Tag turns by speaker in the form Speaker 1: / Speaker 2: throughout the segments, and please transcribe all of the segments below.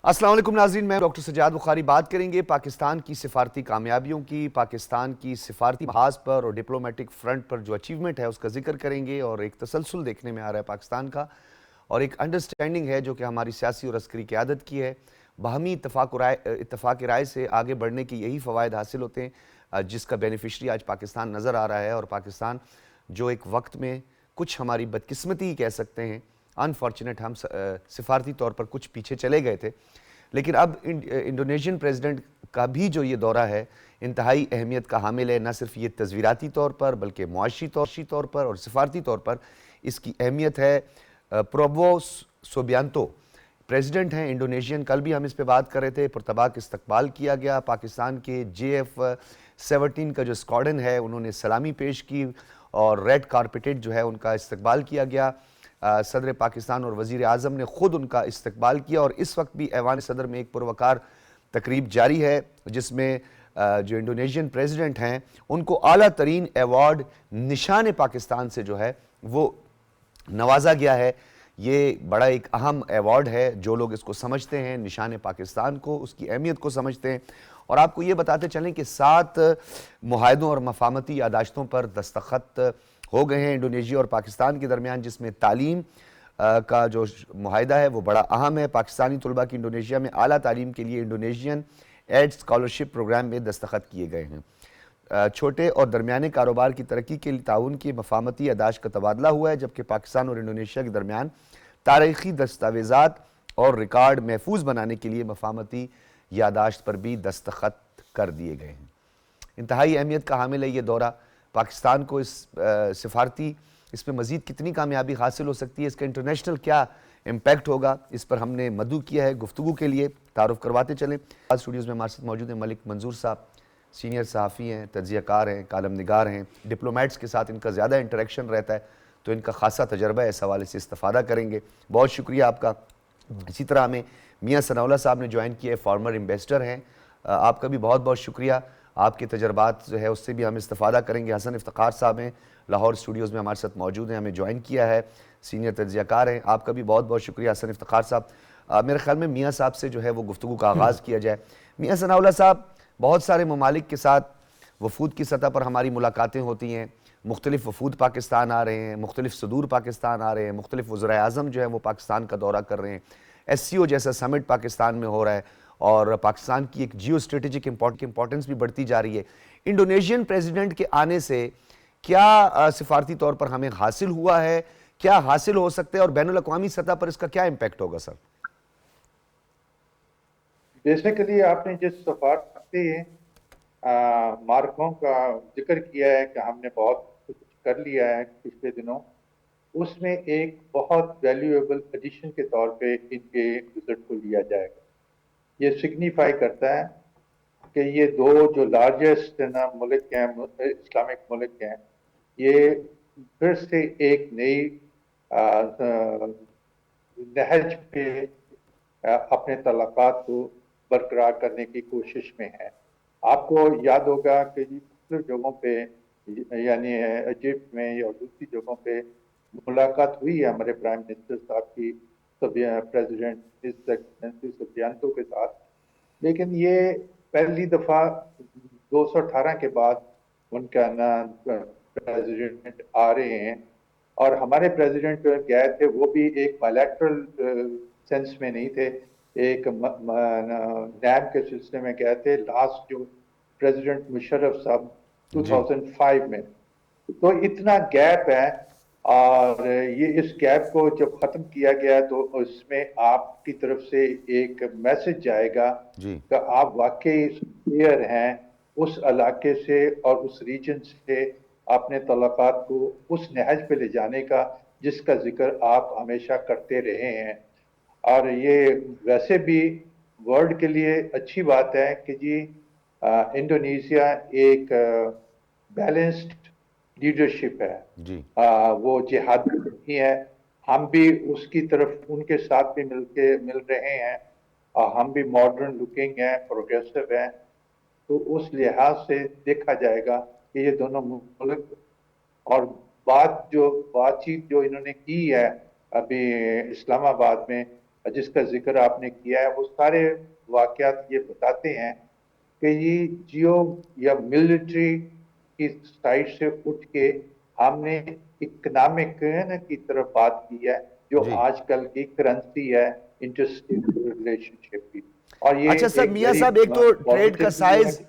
Speaker 1: السلام علیکم ناظرین، میں ڈاکٹر سجاد بخاری بات کریں گے پاکستان کی سفارتی کامیابیوں کی، پاکستان کی سفارتی محاذ پر اور ڈپلومیٹک فرنٹ پر جو اچیومنٹ ہے اس کا ذکر کریں گے، اور ایک تسلسل دیکھنے میں آ رہا ہے پاکستان کا، اور ایک انڈرسٹینڈنگ ہے جو کہ ہماری سیاسی اور عسکری قیادت کی ہے۔ باہمی اتفاق رائے سے آگے بڑھنے کی یہی فوائد حاصل ہوتے ہیں جس کا بینیفیشری آج پاکستان نظر آ رہا ہے، اور پاکستان جو ایک وقت میں کچھ ہماری بدقسمتی ہی کہہ سکتے ہیں، انفارچونیٹ، ہم سفارتی طور پر کچھ پیچھے چلے گئے تھے، لیکن اب انڈونیشین پریزیڈنٹ کا بھی جو یہ دورہ ہے انتہائی اہمیت کا حامل ہے، نہ صرف یہ تصویراتی طور پر بلکہ معاشی طور پر اور سفارتی طور پر اس کی اہمیت ہے۔ پروبو سوبیانتو پریزیڈنٹ ہیں انڈونیشین، کل بھی ہم اس پہ بات کر رہے تھے، پرتباک استقبال کیا گیا، پاکستان کے JF-17 کا جو اسکواڈن ہے انہوں نے سلامی پیش کی اور ریڈ کارپیٹڈ جو ہے ان کا استقبال کیا گیا۔ صدر پاکستان اور وزیر اعظم نے خود ان کا استقبال کیا، اور اس وقت بھی ایوان صدر میں ایک پروقار تقریب جاری ہے جس میں جو انڈونیشین پریزیڈنٹ ہیں ان کو اعلیٰ ترین ایوارڈ نشان پاکستان سے جو ہے وہ نوازا گیا ہے۔ یہ بڑا ایک اہم ایوارڈ ہے، جو لوگ اس کو سمجھتے ہیں، نشان پاکستان کو، اس کی اہمیت کو سمجھتے ہیں، اور آپ کو یہ بتاتے چلیں کہ 7 معاہدوں اور مفاہمتی یادداشتوں پر دستخط ہو گئے ہیں انڈونیشیا اور پاکستان کے درمیان، جس میں تعلیم کا جو معاہدہ ہے وہ بڑا اہم ہے۔ پاکستانی طلباء کی انڈونیشیا میں اعلیٰ تعلیم کے لیے انڈونیشین ایڈ اسکالرشپ پروگرام میں دستخط کیے گئے ہیں۔ چھوٹے اور درمیانے کاروبار کی ترقی کے لیے تعاون کی مفاہمتی یادداشت کا تبادلہ ہوا ہے، جبکہ پاکستان اور انڈونیشیا کے درمیان تاریخی دستاویزات اور ریکارڈ محفوظ بنانے کے لیے مفاہمتی یادداشت پر بھی دستخط کر دیے گئے ہیں۔ انتہائی اہمیت کا حامل ہے یہ دورہ پاکستان کو، اس میں مزید کتنی کامیابی حاصل ہو سکتی ہے، اس کا انٹرنیشنل کیا امپیکٹ ہوگا، اس پر ہم نے مدعو کیا ہے گفتگو کے لیے۔ تعارف کرواتے چلیں، آج اسٹوڈیوز میں ہمارے ساتھ موجود ہیں ملک منظور صاحب، سینئر صحافی ہیں، تجزیہ کار ہیں، کالم نگار ہیں، ڈپلومیٹس کے ساتھ ان کا زیادہ انٹریکشن رہتا ہے تو ان کا خاصا تجربہ ہے، اس حوالے سے استفادہ کریں گے۔ بہت شکریہ آپ کا۔ اسی طرح ہمیں میاں ثناء اللہ صاحب نے جوائن کیا ہے، فارمر انویسٹر ہیں، آپ کا بھی بہت بہت شکریہ، آپ کے تجربات جو ہے اس سے بھی ہم استفادہ کریں گے۔ حسن افتخار صاحب ہیں، لاہور اسٹوڈیوز میں ہمارے ساتھ موجود ہیں، ہمیں جوائن کیا ہے، سینئر تجزیہ کار ہیں، آپ کا بھی بہت بہت شکریہ حسن افتخار صاحب۔ میرے خیال میں میاں صاحب سے جو ہے وہ گفتگو کا آغاز کیا جائے۔ میاں ثناء اللہ صاحب، بہت سارے ممالک کے ساتھ وفود کی سطح پر ہماری ملاقاتیں ہوتی ہیں، مختلف وفود پاکستان آ رہے ہیں، مختلف صدور پاکستان آ رہے ہیں، مختلف وزرائے اعظم جو ہے وہ پاکستان کا دورہ کر رہے ہیں، SCO جیسا سمٹ پاکستان میں ہو رہا ہے، اور پاکستان کی ایک جیو اسٹریٹجک امپورٹنس بھی بڑھتی جا رہی ہے۔ انڈونیشین پریزیڈنٹ کے آنے سے کیا سفارتی طور پر ہمیں حاصل ہوا ہے، کیا حاصل ہو سکتا ہے، اور بین الاقوامی سطح پر اس کا کیا امپیکٹ ہوگا سر؟
Speaker 2: بیسیکلی آپ نے جس سفارتی مارکوں کا ذکر کیا ہے کہ ہم نے بہت کچھ کر لیا ہے پچھلے دنوں، اس میں ایک بہت ویلیویبل ایڈیشن کے طور پہ ان کے وزٹ کو لیا جائے گا۔ یہ سگنیفائی کرتا ہے کہ یہ دو جو لارجسٹ ملک ہیں، اسلامک ملک ہیں، یہ پھر سے ایک نئی نہج پہ اپنے تعلقات کو برقرار کرنے کی کوشش میں ہے۔ آپ کو یاد ہوگا کہ مختلف جگہوں پہ، یعنی ایجپٹ میں یا دوسری جگہوں پہ ملاقات ہوئی ہے ہمارے پرائم منسٹر صاحب کی پریزیڈنٹ سبیانتو کے ساتھ، لیکن یہ پہلی دفعہ 218 کے بعد ان کا پریزیڈنٹ آ رہے ہیں، اور ہمارے پریزیڈنٹ گئے تھے وہ بھی ایک بائلیٹرل سینس میں نہیں تھے، ایک نیب کے سلسلے میں گئے تھے، لاسٹ جو پریزیڈنٹ مشرف صاحب 2005 میں، تو اتنا گیپ ہے، اور یہ اس گیپ کو جب ختم کیا گیا تو اس میں آپ کی طرف سے ایک میسج جائے گا کہ آپ واقعی کلیئر ہیں اس علاقے سے اور اس ریجن سے اپنے تعلقات کو اس نہج پہ لے جانے کا جس کا ذکر آپ ہمیشہ کرتے رہے ہیں۔ اور یہ ویسے بھی ورلڈ کے لیے اچھی بات ہے کہ جی انڈونیشیا ایک بیلنسڈ لیڈرشپ ہے، وہ جہاد نہیں ہے، ہم بھی اس کی طرف ان کے ساتھ بھی مل رہے ہیں، ہم بھی ماڈرن لکنگ ہیں، پروگریسو ہیں، تو اس لحاظ سے دیکھا جائے گا کہ یہ دونوں ملک، اور بات چیت جو انہوں نے کی ہے ابھی اسلام آباد میں، جس کا ذکر آپ نے کیا ہے، وہ سارے واقعات یہ بتاتے ہیں کہ یہ جیو یا ملٹری کی سائڈ سے اٹھ کے ہم نے اکنامک کی طرف بات کی ہے، جو
Speaker 1: جی
Speaker 2: آج کل کی کرنسی ہے انٹرسٹیٹ ریلیشن شپ کی، اور یہ
Speaker 1: اچھا سر،
Speaker 2: ایک
Speaker 1: میاں
Speaker 2: ویری
Speaker 1: صاحب، ایک تو ٹریڈ کا
Speaker 2: پازیٹیو بھی ہے۔
Speaker 1: سائز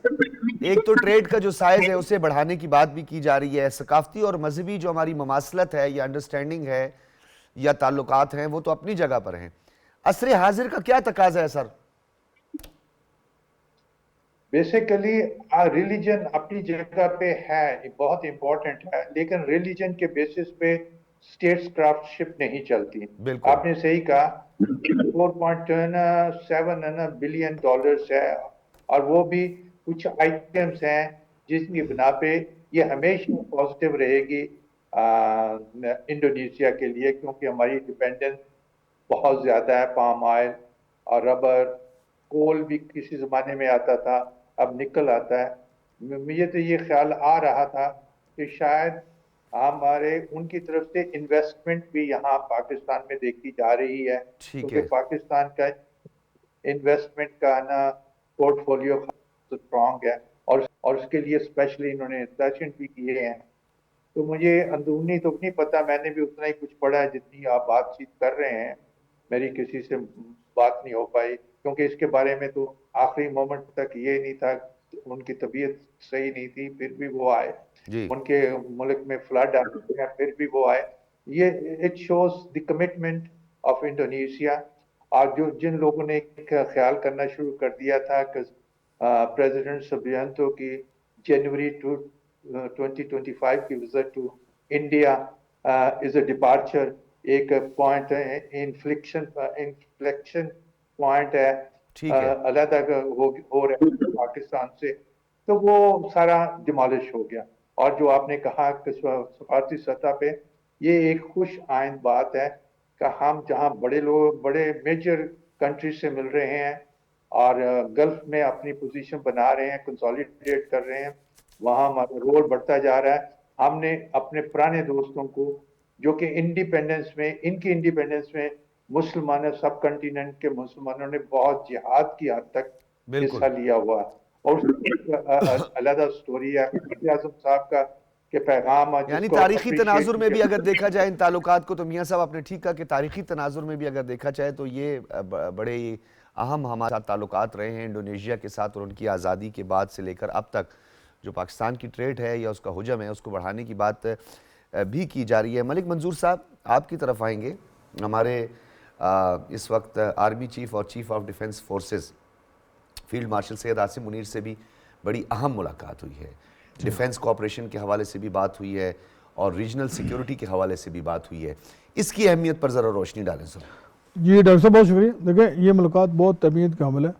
Speaker 1: ایک تو ٹریڈ کا جو سائز ہے اسے بڑھانے کی بات بھی کی جا رہی ہے، ثقافتی اور مذہبی جو ہماری مماثلت ہے یا انڈرسٹینڈنگ ہے یا تعلقات ہیں وہ تو اپنی جگہ پر ہیں، عصر حاضر کا کیا تقاضا ہے سر؟
Speaker 2: بیسیکلی ریلیجن اپنی جگہ پہ ہے، بہت امپورٹنٹ ہے، لیکن ریلیجن کے بیسس پہ اسٹیٹس کرافٹ شپ نہیں چلتی۔
Speaker 1: بالکل
Speaker 2: آپ نے صحیح کہا، 4.7 بلین ڈالرز ہے، اور وہ بھی کچھ آئٹمز ہیں جس کی بنا پہ یہ ہمیشہ پازیٹیو رہے گی انڈونیشیا کے لیے، کیونکہ ہماری ڈیپینڈنس بہت زیادہ ہے، پام آئل اور ربر، کول بھی کسی زمانے میں آتا تھا، اب نکل آتا ہے۔ مجھے تو یہ خیال آ رہا تھا کہ شاید ہمارے ان کی طرف سے انویسٹمنٹ بھی یہاں پاکستان میں دیکھی جا رہی ہے،
Speaker 1: ٹھیک
Speaker 2: کیونکہ
Speaker 1: ہے،
Speaker 2: پاکستان کا انویسٹمنٹ کا پورٹ فولیو اسٹرانگ ہے، اور اس کے لیے اسپیشلی انہوں نے سیشن بھی کیے ہیں۔ تو مجھے اندرونی تو نہیں پتا، میں نے بھی اتنا ہی کچھ پڑھا ہے جتنی آپ بات چیت کر رہے ہیں، میری کسی سے بات نہیں ہو پائی، کیونکہ اس کے بارے میں تو آخری مومنٹ تک یہ نہیں تھا، ان کی طبیعت صحیح نہیں تھی، پھر بھی وہ آئے،
Speaker 1: جی
Speaker 2: ان کے ملک میں فلڈ آ گیا پھر بھی وہ آئے۔ یہ it shows the commitment of Indonesia, اور جن لوگوں نے خیال کرنا شروع کر دیا تھا کہ پریزیڈنٹ سبیانتو کی جنوری 2025 کی visit to India is a departure, ایک پوائنٹ ہے، انفلیکشن پوائنٹ ہے،
Speaker 1: ٹھیک ہے،
Speaker 2: علیحدہ ہو رہا ہے پاکستان سے، تو وہ سارا ڈیمالش ہو گیا۔ اور جو آپ نے کہا کہ سفارتی سطح پہ یہ ایک خوش آئند بات ہے کہ ہم جہاں بڑے میجر کنٹری سے مل رہے ہیں اور گلف میں اپنی پوزیشن بنا رہے ہیں، کنسولیڈیٹ کر رہے ہیں، وہاں ہمارا رول بڑھتا جا رہا ہے۔ ہم نے اپنے پرانے دوستوں کو جو کہ انڈیپینڈنس میں، ان کی انڈیپینڈنس میں مسلمانوں، سب کنٹیننٹ کے مسلمانوں نے بہت جہاد کی حد تک
Speaker 1: بالکل،
Speaker 2: حصہ لیا ہوا ہے، اور اس کی علیحدہ سٹوری ہے وزیر اعظم صاحب کا کہ پیغام جس
Speaker 1: یعنی
Speaker 2: کو
Speaker 1: تاریخی
Speaker 2: اپریشیٹ
Speaker 1: تناظر میں بھی اگر دیکھا جائے ان تعلقات کو، تو میاں صاحب آپ نے ٹھیک کہا کہ تاریخی تناظر میں بھی اگر دیکھا جائے تو یہ بڑے اہم ہمارے ساتھ تعلقات رہے ہیں انڈونیشیا کے ساتھ، اور ان کی آزادی کے بعد سے لے کر اب تک جو پاکستان کی ٹریڈ ہے یا اس کا حجم ہے اس کو بڑھانے کی بات بھی کی جا رہی ہے۔ ملک منظور صاحب، آپ کی طرف آئیں گے۔ ہمارے اس وقت آرمی چیف اور chief of defence forces field marshal Syed Asim Munir سے بھی بڑی اہم ملاقات ہوئی ہے، ڈیفنس کوآپریشن کے حوالے سے بھی بات ہوئی ہے اور ریجنل سیکیورٹی کے حوالے سے بھی بات ہوئی ہے، اس کی اہمیت پر ذرا روشنی ڈالیں سر۔
Speaker 3: جی ڈاکٹر صاحب، بہت شکریہ۔ دیکھیں، یہ ملاقات بہت اہمیت کا حامل ہے،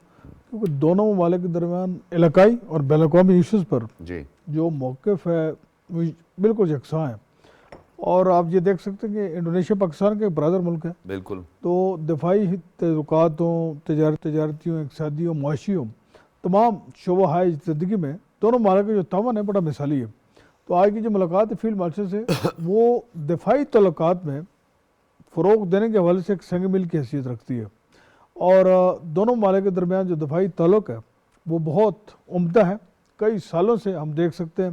Speaker 3: کیونکہ دونوں ممالک کے درمیان علاقائی اور بین الاقوامی ایشوز پر
Speaker 1: جی
Speaker 3: جو موقف ہے وہ بالکل یکساں ہے، اور آپ یہ دیکھ سکتے ہیں کہ انڈونیشیا پاکستان کا ایک برادر ملک ہے،
Speaker 1: بالکل،
Speaker 3: تو دفاعی تعلقات ہوں، تجارتی ہوں، اقتصادی ہوں، معاشی ہوں، تمام شعبہ زندگی میں دونوں ممالک کا جو تعاون ہے بڑا مثالی ہے۔ تو آج کی جو ملاقات ہے فیلڈ مارشل سے، وہ دفاعی تعلقات میں فروغ دینے کے حوالے سے ایک سنگ میل کی حیثیت رکھتی ہے، اور دونوں ممالک کے درمیان جو دفاعی تعلق ہے وہ بہت عمدہ ہے۔ کئی سالوں سے ہم دیکھ سکتے ہیں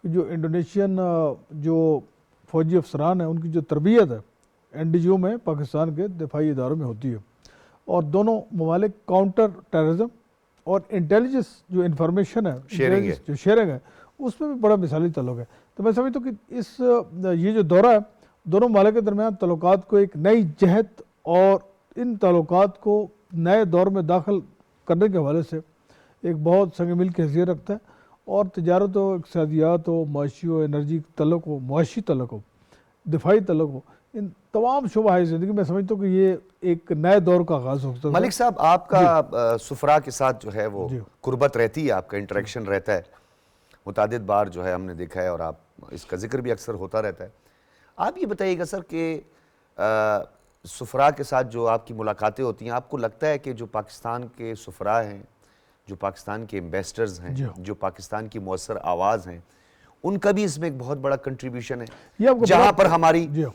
Speaker 3: کہ جو انڈونیشین جو فوجی افسران ہیں ان کی جو تربیت ہے این ڈی جی او میں پاکستان کے دفاعی اداروں میں ہوتی ہے، اور دونوں ممالک کاؤنٹر ٹیررزم اور انٹیلیجنس جو انفارمیشن ہے،
Speaker 1: شیئرنگ ہے،
Speaker 3: جو شیئرنگ ہے، اس میں بھی بڑا مثالی تعلق ہے۔ تو میں سمجھتا ہوں کہ یہ جو دورہ ہے دونوں ممالک کے درمیان تعلقات کو ایک نئی جہت اور ان تعلقات کو نئے دور میں داخل کرنے کے حوالے سے ایک بہت سنگ میل کی حیثیت رکھتا ہے، اور تجارت ہو، اقتصادیات ہو، معاشی ہو، انرجی تعلق ہو، معاشی تعلق ہو، دفاعی تعلق ہو، ان تمام شعبہ زندگی میں سمجھتا ہوں کہ یہ ایک نئے دور کا آغاز ہو سکتا ہے۔
Speaker 1: ملک صاحب، آپ کا سفراء کے ساتھ جو ہے وہ
Speaker 3: جی
Speaker 1: قربت رہتی ہے، آپ کا انٹریکشن رہتا ہے، متعدد بار جو ہے ہم نے دیکھا ہے، اور آپ اس کا ذکر بھی اکثر ہوتا رہتا ہے۔ آپ یہ بتائیے گا سر کہ سفراء کے ساتھ جو آپ کی ملاقاتیں ہوتی ہیں، آپ کو لگتا ہے کہ جو پاکستان کے سفراء ہیں، جو پاکستان کے ایمبیسڈرز ہیں،
Speaker 3: جی
Speaker 1: جو پاکستان کی مؤثر آواز ہیں، ان کا بھی اس میں ایک بہت بڑا کنٹریبیوشن ہے،
Speaker 3: یہ آپ کو
Speaker 1: جہاں پر ہماری
Speaker 3: جی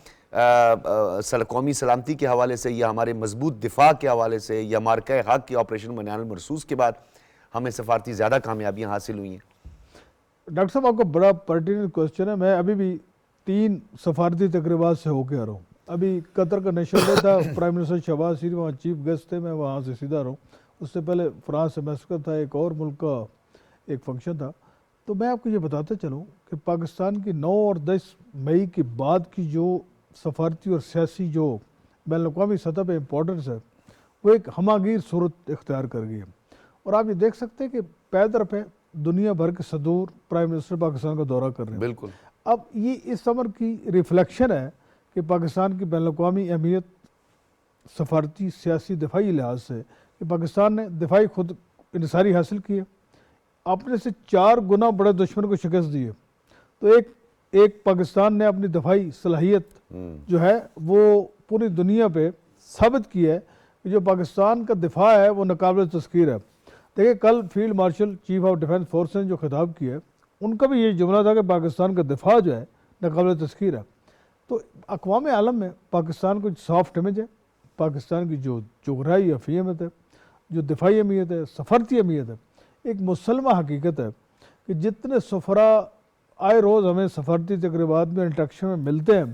Speaker 1: قومی سلامتی کے حوالے سے یا ہمارے مضبوط دفاع کے حوالے سے یا مارکہ حق کے آپریشن بنیان المرصوص کے بعد ہمیں سفارتی زیادہ کامیابیاں حاصل ہوئی ہیں؟
Speaker 3: ڈاکٹر صاحب آپ کا بڑا پرٹیننٹ کوشچن ہے. میں ابھی بھی 3 سفارتی تقریبات سے ہو کے آ رہا ہوں. ابھی قطر کا نیشنل ڈے تھا, پرائم منسٹر شہباز شریف وہاں چیف گیسٹ تھے, میں وہاں سے سیدھا رہا ہوں. اس سے پہلے فرانس سے مسقط تھا, ایک اور ملک کا ایک فنکشن تھا. تو میں آپ کو یہ بتاتا چلوں کہ پاکستان کی 9 اور 10 مئی کے بعد کی جو سفارتی اور سیاسی جو بین الاقوامی سطح پہ امپورٹنس ہے وہ ایک ہماگیر صورت اختیار کر گئی ہے. اور آپ یہ دیکھ سکتے ہیں کہ پے در پہ دنیا بھر کے صدور پرائم منسٹر پاکستان کا دورہ کر رہے ہیں.
Speaker 1: بالکل.
Speaker 3: اب یہ اس امر کی ریفلیکشن ہے کہ پاکستان کی بین الاقوامی اہمیت سفارتی, سیاسی, دفاعی لحاظ سے کہ پاکستان نے دفاعی خود انحصاری حاصل کی ہے, اپنے سے 4 گنا بڑے دشمن کو شکست دی ہے. تو ایک پاکستان نے اپنی دفاعی صلاحیت جو ہے وہ پوری دنیا پہ ثابت کی ہے کہ جو پاکستان کا دفاع ہے وہ ناقابل تذکیر ہے. دیکھیں کل field marshal chief of defence force نے جو خطاب کیا ہے ان کا بھی یہ جملہ تھا کہ پاکستان کا دفاع جو ہے ناقابل تذکیر ہے. تو اقوام عالم میں پاکستان کو سافٹ امیج ہے, پاکستان کی جو جغرافیائی اہمیت ہے, جو دفاعی اہمیت ہے, سفارتی اہمیت ہے, ایک مسلمہ حقیقت ہے کہ جتنے سفراء آئے روز ہمیں سفارتی تقریبات میں انٹریکشن میں ملتے ہیں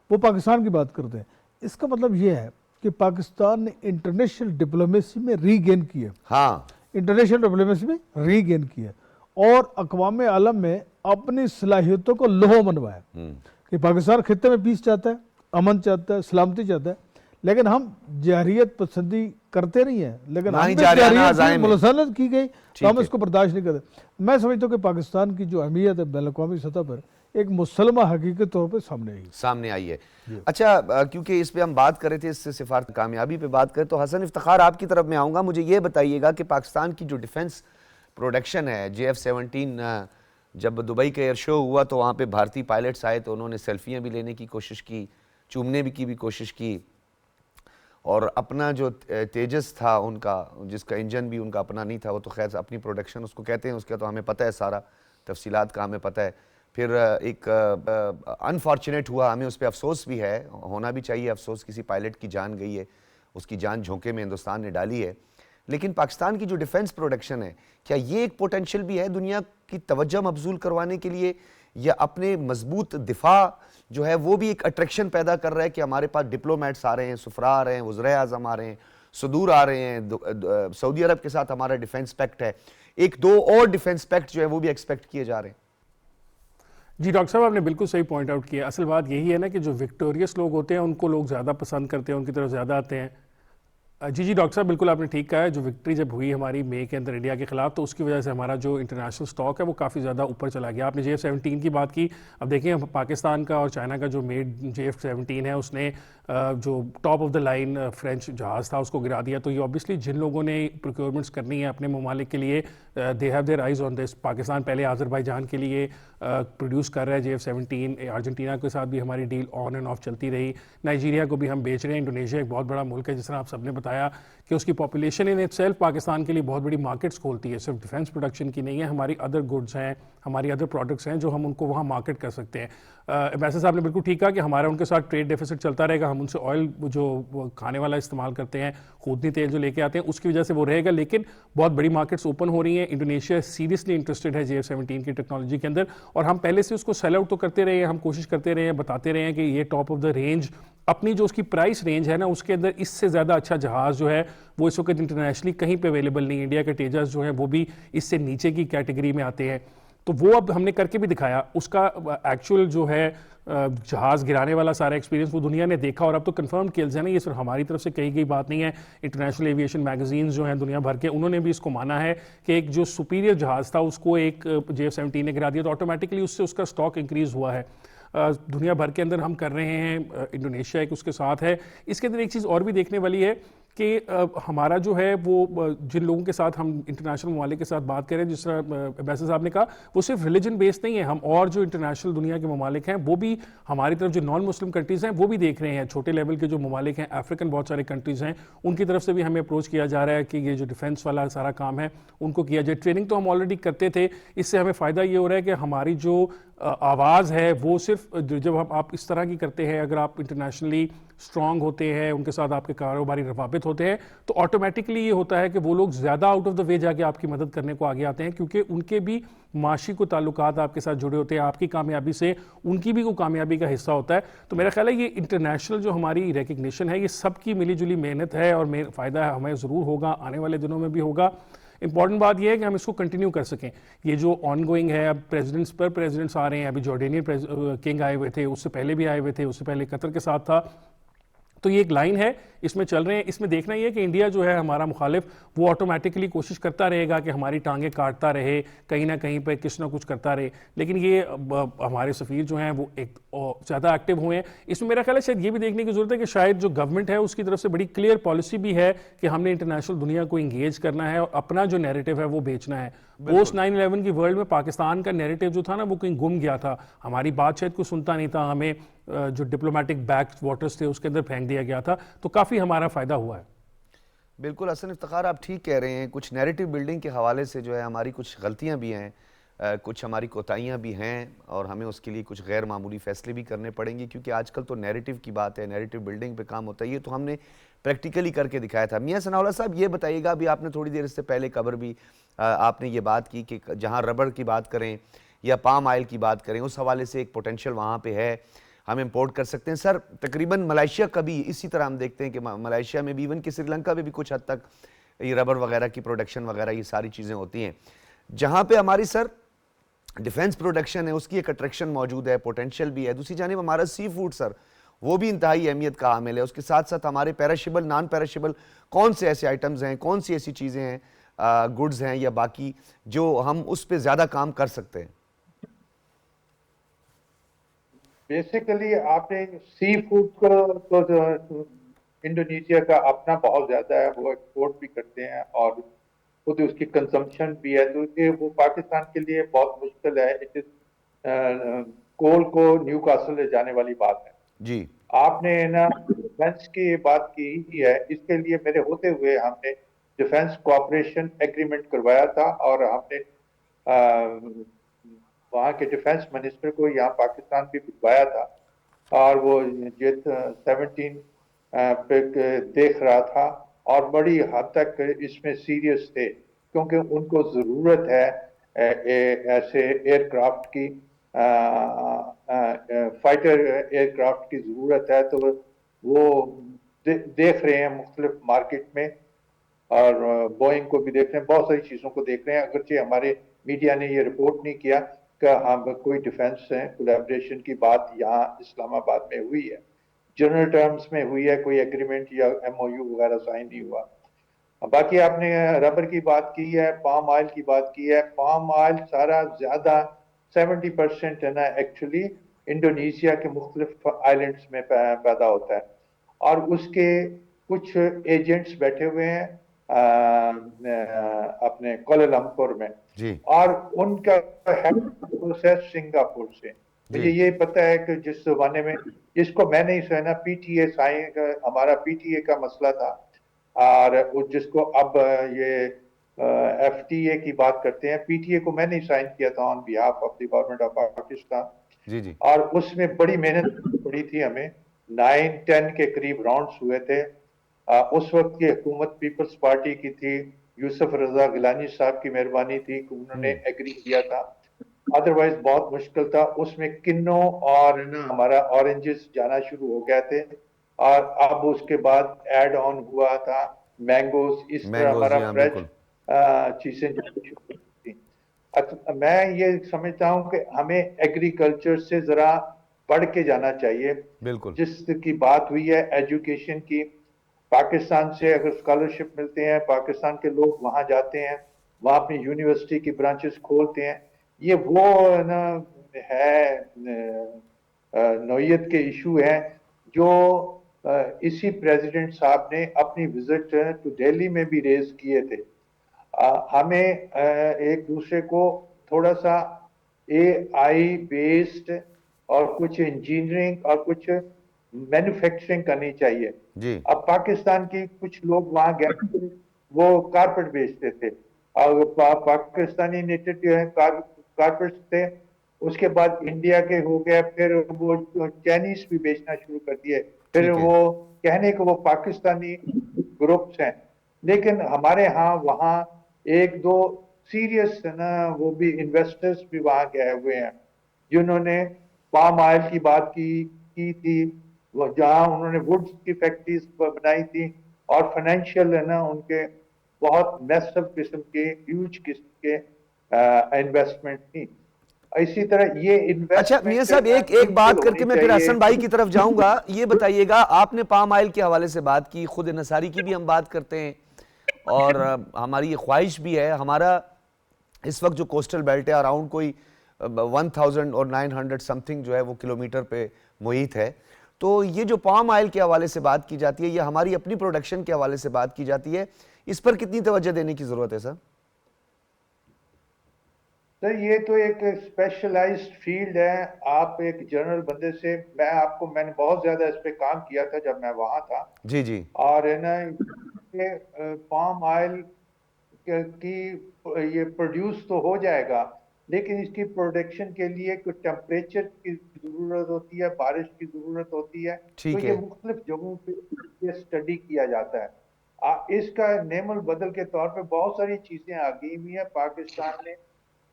Speaker 3: وہ پاکستان کی بات کرتے ہیں. اس کا مطلب یہ ہے کہ پاکستان نے انٹرنیشنل ڈپلومیسی میں ری گین کی ہے.
Speaker 1: ہاں,
Speaker 3: انٹرنیشنل ڈپلومیسی میں ری گین کی ہے اور اقوام عالم میں اپنی صلاحیتوں کو لوہو منوایا کہ پاکستان خطے میں پیس چاہتا ہے, امن چاہتا ہے, سلامتی چاہتا ہے, لیکن ہم جہریت پسندی کرتے نہیں ہیں, لیکن ہم جہریت ملسنت کی گئی تو ہم اس کو برداشت نہیں کرتے. میں سمجھتا ہوں کہ پاکستان کی جو اہمیت ہے بین الاقوامی سطح پر ایک مسلمہ حقیقت طور پہ سامنے آئی ہے.
Speaker 1: اچھا, کیونکہ اس پہ ہم بات کر رہے تھے, اس سے سفارت کامیابی پہ بات کریں, تو حسن افتخار آپ کی طرف میں آؤں گا. مجھے یہ بتائیے گا کہ پاکستان کی جو ڈیفنس پروڈکشن ہے, JF-17 جب دبئی کا ایئر شو ہوا تو وہاں پہ بھارتی پائلٹس آئے تو انہوں نے سیلفیاں بھی لینے کی کوشش کی, چومنے کی بھی کوشش کی, اور اپنا جو تیجس تھا ان کا, جس کا انجن بھی ان کا اپنا نہیں تھا, وہ تو خیر اپنی پروڈکشن اس کو کہتے ہیں, اس کا تو ہمیں پتہ ہے, سارا تفصیلات کا ہمیں پتہ ہے. پھر ایک انفارچونیٹ ہوا, ہمیں اس پہ افسوس بھی ہے, ہونا بھی چاہیے افسوس, کسی پائلٹ کی جان گئی ہے, اس کی جان جھونکے میں ہندوستان نے ڈالی ہے. لیکن پاکستان کی جو ڈیفنس پروڈکشن ہے, کیا یہ ایک پوٹینشیل بھی ہے دنیا کی توجہ مبذول کروانے کے لیے, یا اپنے مضبوط دفاع جو ہے وہ بھی ایک اٹریکشن پیدا کر رہا ہے کہ ہمارے پاس ڈپلومیٹس آ رہے ہیں, سفراء آ رہے ہیں, وزرائے اعظم آ رہے ہیں, صدور آ رہے ہیں, سعودی عرب کے ساتھ ہمارا ڈیفنس پیکٹ ہے, 1-2 اور ڈیفنس پیکٹ جو ہے وہ بھی ایکسپیکٹ کیے جا رہے ہیں.
Speaker 4: جی ڈاکٹر صاحب, آپ نے بالکل صحیح پوائنٹ آؤٹ کیا. اصل بات یہی ہے نا کہ جو وکٹوریس لوگ ہوتے ہیں ان کو لوگ زیادہ پسند کرتے ہیں, ان کی طرف زیادہ آتے ہیں. جی ڈاکٹر صاحب بالکل آپ نے ٹھیک کہا ہے. جو وکٹری جب ہوئی ہماری مئی کے اندر انڈیا کے خلاف, تو اس کی وجہ سے ہمارا جو انٹرنیشنل سٹاک ہے وہ کافی زیادہ اوپر چلا گیا. آپ نے JF-17 کی بات کی. اب دیکھیں پاکستان کا اور چائنا کا جو میڈ JF-17 ہے اس نے جو top of the line French جہاز تھا اس کو گرا دیا. تو یہ اوبیسلی جن لوگوں نے پروکیورمنٹس کرنی ہے اپنے ممالک کے لیے, they have their eyes on this. Pakistan پہلے آذربائیجان کے لیے پروڈیوس کر رہا ہے JF-17, ارجنٹینا کے ساتھ بھی ہماری ڈیل آن اینڈ آف چلتی رہی, نائجیریا کو بھی ہم بیچ رہے ہیں. انڈونیشیا ایک بہت بڑا ملک ہے, جس طرح آپ سب نے بتایا کہ اس کی population in it self Pakistan کے لیے بہت بڑی مارکیٹس کھولتی ہے, صرف ڈیفنس پروڈکشن کی نہیں ہے, ہماری ادر گڈس ہیں, ہماری ادر پروڈکٹس ہیں جو ہم ان کو وہاں مارکیٹ کر سکتے ہیں. ایمبیسڈر صاحب نے بالکل ٹھیک کہا کہ ہمارا ان کے ساتھ ٹریڈ ڈیفیسٹ چلتا رہے گا. ہم ان سے آئل جو کھانے والا استعمال کرتے ہیں, خودنی تیل جو لے کے آتے ہیں, اس کی وجہ سے وہ رہے گا, لیکن بہت بڑی مارکیٹس اوپن ہو رہی ہیں. انڈونیشیا سیریسلی انٹرسٹڈ ہے JF-17 کی ٹیکنالوجی کے اندر, اور ہم پہلے سے اس کو سیل آؤٹ تو کرتے رہے ہیں, ہم کوشش کرتے رہے ہیں, بتاتے رہے ہیں کہ یہ ٹاپ آف دا رینج, اپنی جو اس کی پرائس رینج ہے نا اس کے اندر اس سے زیادہ اچھا جہاز جو ہے وہ اس وقت انٹرنیشنلی کہیں پہ اویلیبل نہیں. انڈیا کے تیجس جو ہیں وہ بھی اس سے نیچے کی کیٹیگری میں آتے ہیں. تو وہ اب ہم نے کر کے بھی دکھایا. اس کا ایکچوئل جو ہے جہاز گرانے والا سارا ایکسپیرینس وہ دنیا نے دیکھا, اور اب تو کنفرم کیلز ہیں نا, یہ صرف ہماری طرف سے کہی گئی بات نہیں ہے. انٹرنیشنل ایویشن میگزینز جو ہیں دنیا بھر کے, انہوں نے بھی اس کو مانا ہے کہ ایک جو سپیریئر جہاز تھا اس کو ایک JF-17 نے گرا دیا, تو آٹومیٹکلی اس سے اس کا سٹاک انکریز ہوا ہے. دنیا بھر کے اندر ہم کر رہے ہیں, انڈونیشیا ایک اس کے ساتھ ہے. اس کے اندر ایک چیز اور بھی دیکھنے والی ہے کہ ہمارا جو ہے وہ جن لوگوں کے ساتھ ہم انٹرنیشنل ممالک کے ساتھ بات کریں, جس طرح ایمبیسڈر صاحب نے کہا, وہ صرف ریلیجن بیس نہیں ہے. ہم اور جو انٹرنیشنل دنیا کے ممالک ہیں وہ بھی ہماری طرف, جو نان مسلم کنٹریز ہیں وہ بھی دیکھ رہے ہیں. چھوٹے لیول کے جو ممالک ہیں, افریقن بہت سارے کنٹریز ہیں, ان کی طرف سے بھی ہمیں اپروچ کیا جا رہا ہے کہ یہ جو ڈیفنس والا سارا کام ہے ان کو کیا جائے. ٹریننگ تو ہم آلریڈی کرتے تھے, اس سے ہمیں فائدہ یہ ہو رہا ہے کہ ہماری جو آواز ہے وہ صرف جب آپ اس طرح کی کرتے ہیں, اگر آپ انٹرنیشنلی اسٹرانگ ہوتے ہیں, ان کے ساتھ آپ کے کاروباری روابط ہوتے ہیں, تو آٹومیٹکلی یہ ہوتا ہے کہ وہ لوگ زیادہ آؤٹ آف دا وے جا کے آپ کی مدد کرنے کو آگے آتے ہیں, کیونکہ ان کے بھی معاشی کو تعلقات آپ کے ساتھ جڑے ہوتے ہیں, آپ کی کامیابی سے ان کی بھی کوئی کامیابی کا حصہ ہوتا ہے. تو میرا خیال ہے یہ انٹرنیشنل جو ہماری ریکگنیشن ہے, یہ سب کی ملی جلی محنت ہے, اور فائدہ ہمیں ضرور ہوگا, آنے والے دنوں میں بھی ہوگا. امپورٹنٹ بات یہ ہے کہ ہم اس کو کنٹینیو کر سکیں. یہ جو آن گوئنگ ہے, اب پریزیڈنٹس آ رہے ہیں, ابھی جارڈینین کنگ آئے ہوئے تھے, اس سے پہلے بھی آئے ہوئے تھے, اس سے پہلے قطر کے ساتھ تھا. تو یہ ایک لائن ہے, اس میں چل رہے ہیں. اس میں دیکھنا یہ ہے کہ انڈیا جو ہے ہمارا مخالف, وہ آٹومیٹکلی کوشش کرتا رہے گا کہ ہماری ٹانگیں کاٹتا رہے, کہیں نہ کہیں پہ کچھ نہ کچھ کرتا رہے. لیکن یہ ہمارے سفیر جو ہیں وہ ایک زیادہ ایکٹیو ہوئے ہیں. اس میں میرا خیال ہے شاید یہ بھی دیکھنے کی ضرورت ہے کہ شاید جو گورنمنٹ ہے اس کی طرف سے بڑی کلیئر پالیسی بھی ہے کہ ہم نے انٹرنیشنل دنیا کو انگیج کرنا ہے اور اپنا جو نیریٹو ہے وہ بیچنا ہے. پوسٹ 9/11 کی ورلڈ میں پاکستان کا نیریٹو جو تھا نا, وہ کہیں گم گیا تھا. ہماری بات شاید کوئی سنتا نہیں تھا, ہمیں جو ڈپلومیٹک بیک واٹرز تھے اس کے اندر پھینک دیا گیا تھا. تو کافی ہمارا فائدہ ہوا ہے.
Speaker 1: بالکل حسن افتخار, آپ ٹھیک کہہ رہے ہیں. کچھ نیریٹو بلڈنگ کے حوالے سے جو ہے ہماری کچھ غلطیاں بھی ہیں, کچھ ہماری کوتاہیاں بھی ہیں, اور ہمیں اس کے لیے کچھ غیر معمولی فیصلے بھی کرنے پڑیں گے, کیونکہ آج کل تو نیریٹو کی بات ہے, نیریٹو بلڈنگ پہ کام ہوتا ہے. یہ تو ہم نے پریکٹیکلی کر کے دکھایا تھا. میاں ثناء اللہ صاحب, یہ بتائیے گا, ابھی آپ نے تھوڑی دیر اس سے پہلے خبر بھی آپ نے یہ بات کی کہ جہاں ربڑ کی بات کریں یا پام آئل کی بات کریں, اس حوالے سے ایک پوٹینشیل وہاں پہ ہے, ہم امپورٹ کر سکتے ہیں. سر تقریباً ملائیشیا کا بھی اسی طرح ہم دیکھتے ہیں کہ ملائیشیا میں بھی, ایون کہ سری لنکا میں بھی کچھ حد تک یہ ربڑ وغیرہ کی پروڈکشن وغیرہ یہ ساری چیزیں ہوتی ہیں, جہاں پہ ہماری سر ڈیفنس پروڈکشن ہے, اس کی ایک اٹریکشن موجود ہے, پوٹینشیل بھی ہے. دوسری جانب ہمارا سی فوڈ سر, وہ بھی انتہائی اہمیت کا عامل ہے. اس کے ساتھ ساتھ ہمارے پیرشیبل, نان پیرشیبل کون سے ایسے آئٹمز ہیں, کون سی ایسی چیزیں ہیں, گڈز ہیں یا باقی, جو ہم اس پہ زیادہ کام کر سکتے ہیں؟
Speaker 2: بیسیکلی آپ نے سی فوڈ کو تو انڈونیشیا کا اپنا بہت زیادہ ہے, وہ ایکسپورٹ بھی کرتے ہیں اور خود اس کی کنزمپشن بھی ہے, تو یہ وہ پاکستان کے لیے بہت مشکل ہے. کول کو نیو کاسل لے جانے والی بات ہے.
Speaker 1: جی,
Speaker 2: آپ نے نا ڈیفینس کی بات کی ہی ہے, اس کے لیے میرے ہوتے ہوئے ہم نے ڈیفینس کوآپریشن ایگریمنٹ کروایا تھا, اور ہم نے وہاں کے ڈیفینس منسٹر کو یہاں پاکستان بھی بھجوایا تھا, اور وہ جیت 17 پہ دیکھ رہا تھا, اور بڑی حد تک اس میں سیریس تھے, کیونکہ ان کو ضرورت ہے ایسے ایئر کرافٹ کی, فائٹر ایئر کرافٹ کی ضرورت ہے. تو وہ دیکھ رہے ہیں مختلف مارکیٹ میں, اور بوئنگ کو بھی دیکھ رہے ہیں, بہت ساری چیزوں کو دیکھ رہے ہیں. اگرچہ ہمارے میڈیا نے یہ رپورٹ نہیں کیا کہ ہم کوئی ڈیفنس کولیبریشن کی بات یہاں اسلام آباد میں ہوئی ہے, جنرل ٹرمز میں ہوئی ہے, کوئی ایگریمنٹ یا ایم او یو وغیرہ سائن نہیں ہوا. باقی آپ نے ربر کی بات کی ہے, پام آئل کی بات کی ہے. پام آئل سارا زیادہ 70% ہے نا ایکچولی انڈونیشیا کے مختلف آئلینڈز میں پیدا ہوتا ہے, اور اس کے کچھ ایجنٹس بیٹھے ہوئے ہیں اپنے کوالالمپور میں,
Speaker 1: جی,
Speaker 2: اور ان کا ہیڈ پروسیس سنگاپور سے. مجھے یہ پتہ ہے کہ جس زمانے میں, جس کو میں نہیں سنا, پی ٹی اے سائن, ہمارا پی ٹی اے کا مسئلہ تھا, اور جس کو اب یہ ایف ٹی اے کی بات کرتے ہیں, پی ٹی اے کو میں نے سائن کیا تھا on behalf of the government of Pakistan.
Speaker 1: جی, جی,
Speaker 2: اور اس میں بڑی محنت پڑی تھی ہمیں, 9-10 کے قریب راؤنڈز ہوئے تھے. اس وقت کی حکومت پیپلز پارٹی کی تھی, یوسف رضا گیلانی صاحب کی مہربانی تھی کہ انہوں نے ایگری کیا تھا, ادروائز بہت مشکل تھا. اس میں کنو اور ہمارا اورنجز جانا شروع ہو گئے تھے, اور اب اس کے بعد ایڈ آن ہوا تھا مینگوز, اس طرح
Speaker 1: مینگوز,
Speaker 2: ہمارا
Speaker 1: جی ہاں
Speaker 2: فریش
Speaker 1: بالکل.
Speaker 2: چیزیں جانا شروع تھیں. میں یہ سمجھتا ہوں کہ ہمیں ایگریکلچر سے ذرا پڑھ کے جانا چاہیے.
Speaker 1: بالکل,
Speaker 2: جس کی بات ہوئی ہے ایجوکیشن کی, پاکستان سے اگر اسکالرشپ ملتے ہیں, پاکستان کے لوگ وہاں جاتے ہیں, وہاں اپنی یونیورسٹی کی برانچز کھولتے ہیں. یہ وہ نا ہے نوعیت کے ایشو ہیں جو اسی پریزیڈنٹ صاحب نے اپنی وزٹ ٹو دہلی میں بھی ریز کیے تھے. ہمیں ایک دوسرے کو تھوڑا سا اے آئی بیسڈ اور کچھ انجینئرنگ اور کچھ مینوفیکچرنگ کرنی چاہیے.
Speaker 1: جی,
Speaker 2: اب پاکستان کی کچھ لوگ وہاں گئے تھے, وہ کارپیٹ بیچتے تھے, اور پاکستانی نیٹڈ جو ہے کارپیٹس تھے, اس کے بعد انڈیا کے ہو گئے, پھر وہ چائنیز بھی بیچنا شروع کر دیے, پھر
Speaker 1: ٹھیک ہے.
Speaker 2: وہ کہنے کو وہ پاکستانی گروپس ہیں, لیکن ہمارے ہاں وہاں ایک دو سیریس نا وہ بھی انویسٹرز بھی وہاں گئے ہوئے ہیں جنہوں نے پام آئل کی بات کی تھی, وہ جہاں انہوں نے وڈز کی فیکٹریز بنائی تھی, اور فائنینشیل ہے نا ان کے بہت میسو قسم کے ہیوج قسم کے انویسٹمنٹ تھی. اسی طرح یہ
Speaker 1: اچھا میاں صاحب ایک بات کر کے میں پھر حسن بھائی کی طرف جاؤں گا. یہ بتائیے گا, آپ نے پام آئل کے حوالے سے بات کی, خود انحصاری کی بھی ہم بات کرتے ہیں, اور ہماری یہ خواہش بھی ہے. ہمارا اس وقت جو کوسٹل بیلٹ ہے اراؤنڈ کوئی 1000 اور 900 سم تھنگ جو ہے وہ کلومیٹر پہ محیط ہے. تو یہ جو پام آئل کے حوالے سے بات کی جاتی ہے, یہ ہماری اپنی پروڈکشن کے حوالے سے بات کی جاتی ہے, اس پر کتنی توجہ دینے کی ضرورت ہے سر؟
Speaker 2: سر یہ تو ایک اسپیشلائزڈ فیلڈ ہے. آپ ایک جنرل بندے سے, میں نے بہت زیادہ اس پہ کام کیا تھا جب میں وہاں تھا.
Speaker 1: جی جی.
Speaker 2: اور ہے نا پام آئل کی یہ پروڈیوس تو ہو جائے گا, لیکن اس کی پروڈکشن کے لیے کچھ ٹیمپریچر کی ضرورت ہوتی ہے, بارش کی ضرورت ہوتی ہے. تو یہ مختلف جگہوں پہ یہ اسٹڈی کیا جاتا ہے. اس کا نعم البدل کے طور پہ بہت ساری چیزیں آ گئی ہوئی ہیں. پاکستان نے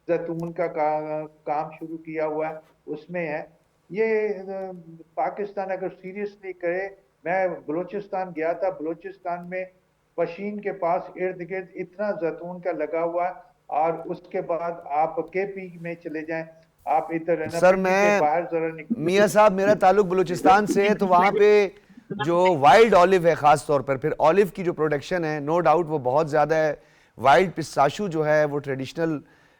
Speaker 2: زیتون کا کام شروع کیا ہوا ہے, اس میں ہے یہ پاکستان اگر سیریسلی کرے. میں بلوچستان گیا تھا, بلوچستان میں پشین کے پاس ارد گرد اتنا زیتون کا لگا ہوا ہے, اور اس کے بعد آپ کے پی میں چلے جائیں, آپ ادھر
Speaker 1: سر میں میاں صاحب میرا تعلق بلوچستان سے ہے, تو وہاں پہ جو وائلڈ آلیو ہے خاص طور پر, پھر آلیو کی جو پروڈکشن ہے نو ڈاؤٹ وہ بہت زیادہ ہے. وائلڈ پستاشو جو ہے وہ ٹریڈیشنل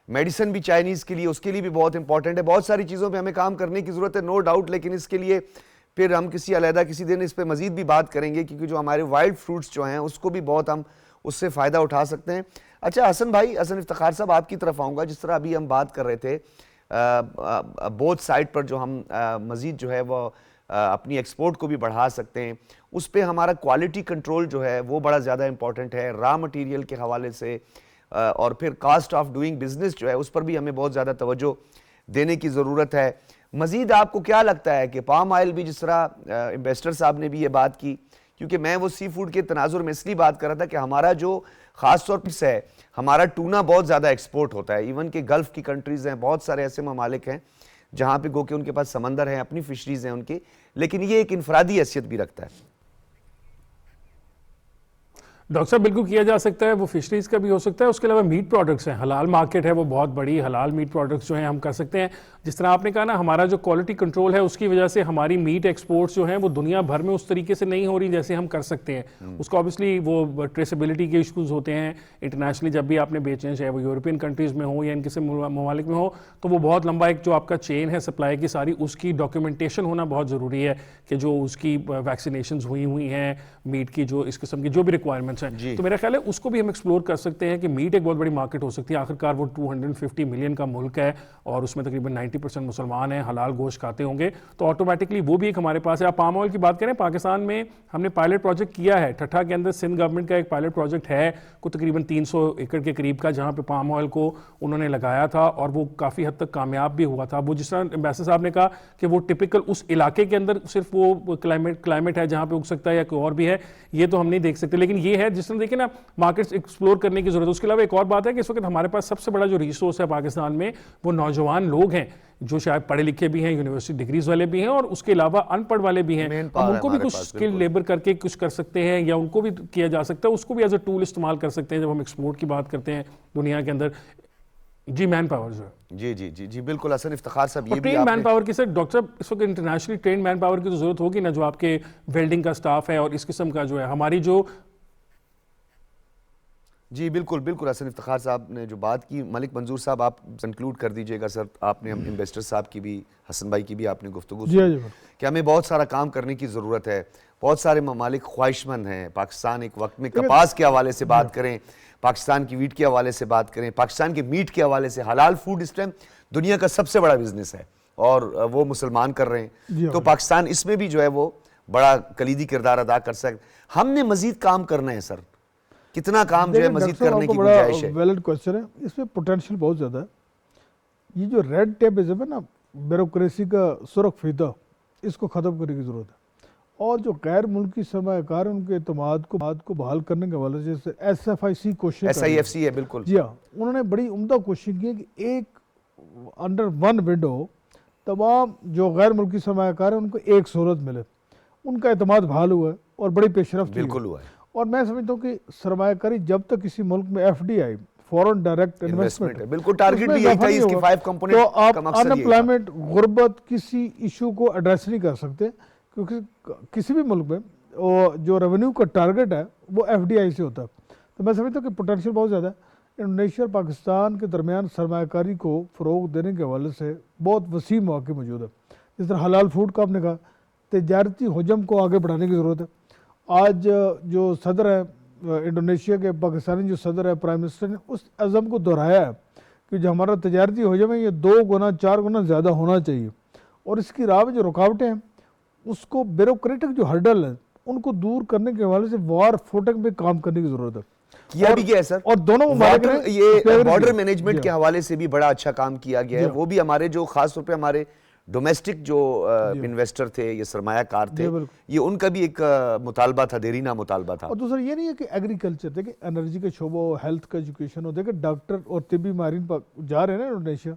Speaker 1: میڈیسن بھی چائنیز کے لیے, اس کے لیے بھی بہت امپورٹنٹ ہے. بہت ساری چیزوں پہ ہمیں کام کرنے کی ضرورت ہے نو ڈاؤٹ, لیکن اس کے لیے پھر ہم کسی دن اس پہ مزید بھی بات کریں گے, کیونکہ جو ہمارے وائلڈ فروٹس جو ہیں اس کو بھی بہت ہم اس سے فائدہ اٹھا سکتے ہیں. اچھا حسن بھائی, حسن افتخار صاحب آپ کی طرف آؤں گا. جس طرح ابھی ہم بات کر رہے تھے بوتھ سائڈ پر جو ہم مزید جو ہے وہ اپنی ایکسپورٹ کو بھی بڑھا سکتے ہیں, اس پہ ہمارا کوالٹی کنٹرول جو ہے وہ بڑا زیادہ امپورٹنٹ ہے را مٹیریل کے حوالے سے, اور پھر کاسٹ آف ڈوئنگ بزنس جو ہے اس پر بھی ہمیں بہت زیادہ توجہ دینے کی ضرورت ہے. مزید آپ کو کیا لگتا ہے کہ پام آئل بھی, جس طرح امبیسڈر صاحب نے بھی یہ بات کی, کیونکہ میں وہ سی فوڈ کے تناظر میں اس لیے بات کر رہا تھا کہ ہمارا جو خاص طور پر ہے, ہمارا ٹونا بہت زیادہ ایکسپورٹ ہوتا ہے. ایون کہ گلف کی کنٹریز ہیں, بہت سارے ایسے ممالک ہیں جہاں پہ گو کہ ان کے پاس سمندر ہیں, اپنی فشریز ہیں ان کی, لیکن یہ ایک انفرادی حیثیت بھی رکھتا ہے.
Speaker 4: ڈاکٹر صاحب بالکل کیا جا سکتا ہے, وہ فشریز کا بھی ہو سکتا ہے. اس کے علاوہ میٹ پروڈکٹس ہیں, حلال مارکیٹ ہے وہ بہت بڑی, حلال میٹ پروڈکٹس جو ہیں ہم کر سکتے ہیں. جس طرح آپ نے کہا نا, ہمارا جو کوالٹی کنٹرول ہے اس کی وجہ سے ہماری میٹ ایکسپورٹس جو ہیں وہ دنیا بھر میں اس طریقے سے نہیں ہو رہی جیسے ہم کر سکتے ہیں. اس کو آبویسلی وہ ٹریسیبلٹی کے ایشوز ہوتے ہیں انٹرنیشنلی, جب بھی آپ نے بیچیں, چاہے وہ یورپین کنٹریز میں ہوں یا ان کسی ممالک میں ہو, تو وہ بہت لمبا ایک جو آپ کا چین ہے سپلائی کی ساری, اس کی ڈاکیومنٹیشن ہونا بہت ضروری ہے کہ جو اس کی ویکسینیشنز ہوئی ہیں میٹ کی, جو اس قسم کی جو بھی ریکوائرمنٹس ہیں. تو میرا خیال ہے اس کو بھی ہم ایکسپلور کر سکتے ہیں کہ میٹ ایک بہت بڑی مارکیٹ ہو سکتی ہے. آخرکار وہ 250 ملین کا ملک ہے اور اس میں تقریباً 90% مسلمان ہیں, حلال گوشت کھاتے ہوں گے, تو آٹومیٹکلی وہ بھی ایک ہمارے پاس ہے. آپ پام آئل کی بات کریں, پاکستان میں ہم نے پائلٹ پروجیکٹ کیا ہے ٹھٹھا کے اندر, سندھ گورنمنٹ کا ایک پائلٹ پروجیکٹ ہے کو تقریباً 300 ایکڑ کے قریب کا, جہاں پہ پام آئل کو انہوں نے لگایا تھا اور وہ کافی حد تک کامیاب بھی ہوا تھا. وہ جس طرح امبیسڈر صاحب نے کہا کہ وہ ٹپیکل اس علاقے کے اندر صرف وہ کلائمیٹ ہے جہاں پہ اگ سکتا ہے یا کوئی اور بھی ہے, یہ تو ہم نہیں دیکھ سکتے. لیکن یہ ہے جس طرح دیکھیں نا, مارکیٹس ایکسپلور کرنے کی ضرورت ہے. اس کے علاوہ ایک اور بات ہے کہ اس وقت ہمارے پاس سب سے بڑا جو ریسورس ہے پاکستان میں وہ نوجوان لوگ ہیں, جو شاید پڑھے لکھے بھی ہیں, یونیورسٹی ڈگریز والے بھی ہیں, اور اس کے علاوہ ان پڑھ والے بھی ہیں. ہم ان کو بھی کچھ اسکل لیبر کر کے کچھ کر سکتے ہیں, یا ان کو بھی کیا جا سکتا ہے, اس کو بھی ایز اے ٹول استعمال کر سکتے ہیں جب ہم ایکسپورٹ کی بات کرتے ہیں دنیا کے اندر. جی مین پاور جو ہے,
Speaker 1: جی جی جی جی بالکل حسن افتخار صاحب, یہ بھی
Speaker 4: ٹرین مین پاور کی. سر ڈاکٹر صاحب اس وقت انٹرنیشنلی ٹرین مین پاور کی تو ضرورت ہوگی نا, جو آپ کے ویلڈنگ کا سٹاف ہے اور اس قسم کا جو ہے ہماری جو.
Speaker 1: جی بالکل بالکل حسن افتخار صاحب نے جو بات کی. ملک منظور صاحب آپ کنکلوڈ کر دیجئے گا. سر آپ نے انویسٹر صاحب کی بھی, حسن بھائی کی بھی آپ نے گفتگو سنی کہ ہمیں بہت سارا کام کرنے کی ضرورت ہے. بہت سارے ممالک خواہش مند ہیں. پاکستان ایک وقت میں کپاس کے حوالے سے بات کریں, پاکستان کی ویٹ کے حوالے سے بات کریں, پاکستان کے میٹ کے حوالے سے, حلال فوڈ اس ٹائم دنیا کا سب سے بڑا بزنس ہے اور وہ مسلمان کر رہے ہیں. تو پاکستان اس میں بھی جو ہے وہ بڑا کلیدی کردار ادا کر سکتے. ہم نے مزید کام کرنا ہے سر, کتنا کام جو ہے مزید کرنے کی گنجائش ہے؟
Speaker 3: ویلڈ کوسچن ہے, اس میں پوٹینشیل بہت زیادہ ہے. یہ جو ریڈ ٹیپزم ہے نا، بیوروکریسی کا سرخ فیتہ، اس کو ختم کرنے کی ضرورت ہے، اور جو غیر ملکی سرمایہ کار ہیں ان کے اعتماد کو بحال کرنے کے حوالے سے جیسے ایس ایف آئی سی کوشش کر رہی ہے۔
Speaker 1: SIFC ہے بالکل،
Speaker 3: جی ہاں، انہوں نے بڑی عمدہ کوشش کی ہے کہ ایک انڈر ون ونڈو تمام جو غیر ملکی سرمایہ کار ہیں ان کو ایک سہولت ملے، ان کا اعتماد بحال ہوا ہے اور بڑی پیش رفت ہوئی ہے۔
Speaker 1: بالکل ہوا ہے،
Speaker 3: اور میں سمجھتا ہوں کہ سرمایہ کاری جب تک کسی ملک میں FDI foreign direct
Speaker 1: investment
Speaker 3: investment
Speaker 1: ہے، بالکل ٹارگٹ بھی یہی تھا، اس کی 5 کمپوننٹ
Speaker 3: تو آپ
Speaker 1: کا مقصد
Speaker 3: ان
Speaker 1: یہی تھا۔
Speaker 3: امپلائمنٹ، غربت، کسی ایشو کو ایڈریس نہیں کر سکتے، کیونکہ کسی بھی ملک میں جو ریونیو کا ٹارگٹ ہے وہ FDI سے ہوتا ہے۔ تو میں سمجھتا ہوں کہ پوٹینشیل بہت زیادہ ہے۔ انڈونیشیا اور پاکستان کے درمیان سرمایہ کاری کو فروغ دینے کے حوالے سے بہت وسیع مواقع موجود ہے، جس طرح حلال فوڈ کا آپ نے کہا، تجارتی حجم کو آگے بڑھانے کی ضرورت ہے۔ آج جو صدر ہے انڈونیشیا کے، پاکستانی جو صدر ہے، پرائم منسٹر نے اس عزم کو دہرایا ہے کہ جو ہمارا تجارتی حجم ہے یہ 2 گنا 4 گنا زیادہ ہونا چاہیے، اور اس کی راہ میں جو رکاوٹیں ہیں اس کو بیوروکریٹک جو ہرڈل ہیں ان کو دور کرنے کے حوالے سے وار فوٹنگ پہ کام کرنے کی ضرورت ہے۔
Speaker 1: کیا بھی گیا ہے سر،
Speaker 3: اور دونوں ممالک نے
Speaker 1: یہ بارڈر مینجمنٹ کے حوالے سے بھی بڑا اچھا کام کیا گیا ہے، وہ بھی ہمارے جو خاص طور پہ ہمارے ڈومیسٹک جو انویسٹر تھے، یہ سرمایہ کار تھے، یہ ان کا بھی ایک مطالبہ تھا، دیرینہ مطالبہ تھا۔
Speaker 3: اور دوسرا یہ نہیں ہے کہ ایگریکلچر، دیکھیں انرجی کا شعبہ ہو، ہیلتھ کا ایجوکیشن ہو، دیکھیں ڈاکٹر اور طبی ماہرین جا رہے ہیں نا انڈونیشیا،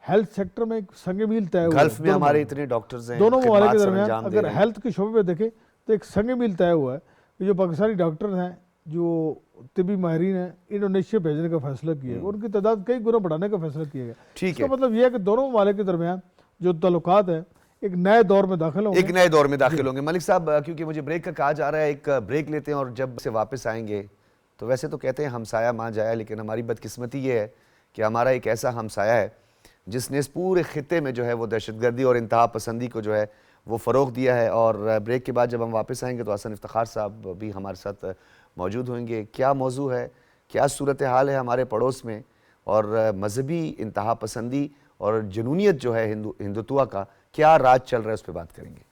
Speaker 3: ہیلتھ سیکٹر میں ایک سنگ میل طے ہوا ہے۔
Speaker 1: گلف میں ہمارے اتنے ڈاکٹرز ہیں،
Speaker 3: دونوں ممالک کے درمیان
Speaker 1: درمیان
Speaker 3: اگر ہیلتھ کے شعبے پہ دیکھیں تو ایک سنگ میل طے ہوا ہے کہ جو پاکستانی ڈاکٹر ہیں، جو طبی ماہرین ہیں، انڈونیشیا بھیجنے کا فیصلہ کیا ہے، ان کی تعداد کئی گنا بڑھانے کا فیصلہ کیا گیا۔ اس کا مطلب یہ ہے کہ دونوں ممالک کے درمیان جو تعلقات ہیں ایک نئے دور میں داخل ہوں گے،
Speaker 1: ایک نئے دور میں داخل ہوں گے۔ ملک صاحب، کیونکہ مجھے بریک کا کہا جا رہا ہے، ایک بریک لیتے ہیں اور جب سے واپس آئیں گے تو ویسے تو کہتے ہیں ہمسایہ ماں جایا، لیکن ہماری بدقسمتی یہ ہے کہ ہمارا ایک ایسا ہمسایہ ہے جس نے اس پورے خطے میں جو ہے وہ دہشت گردی اور انتہا پسندی کو جو ہے وہ فروغ دیا ہے۔ اور بریک کے بعد جب ہم واپس آئیں گے تو حسن افتخار صاحب بھی ہمارے ساتھ موجود ہوئیں گے۔ کیا موضوع ہے، کیا صورتحال ہے ہمارے پڑوس میں، اور مذہبی انتہا پسندی اور جنونیت جو ہے ہندوتوا کا کیا راج چل رہا ہے، اس پہ بات کریں گے۔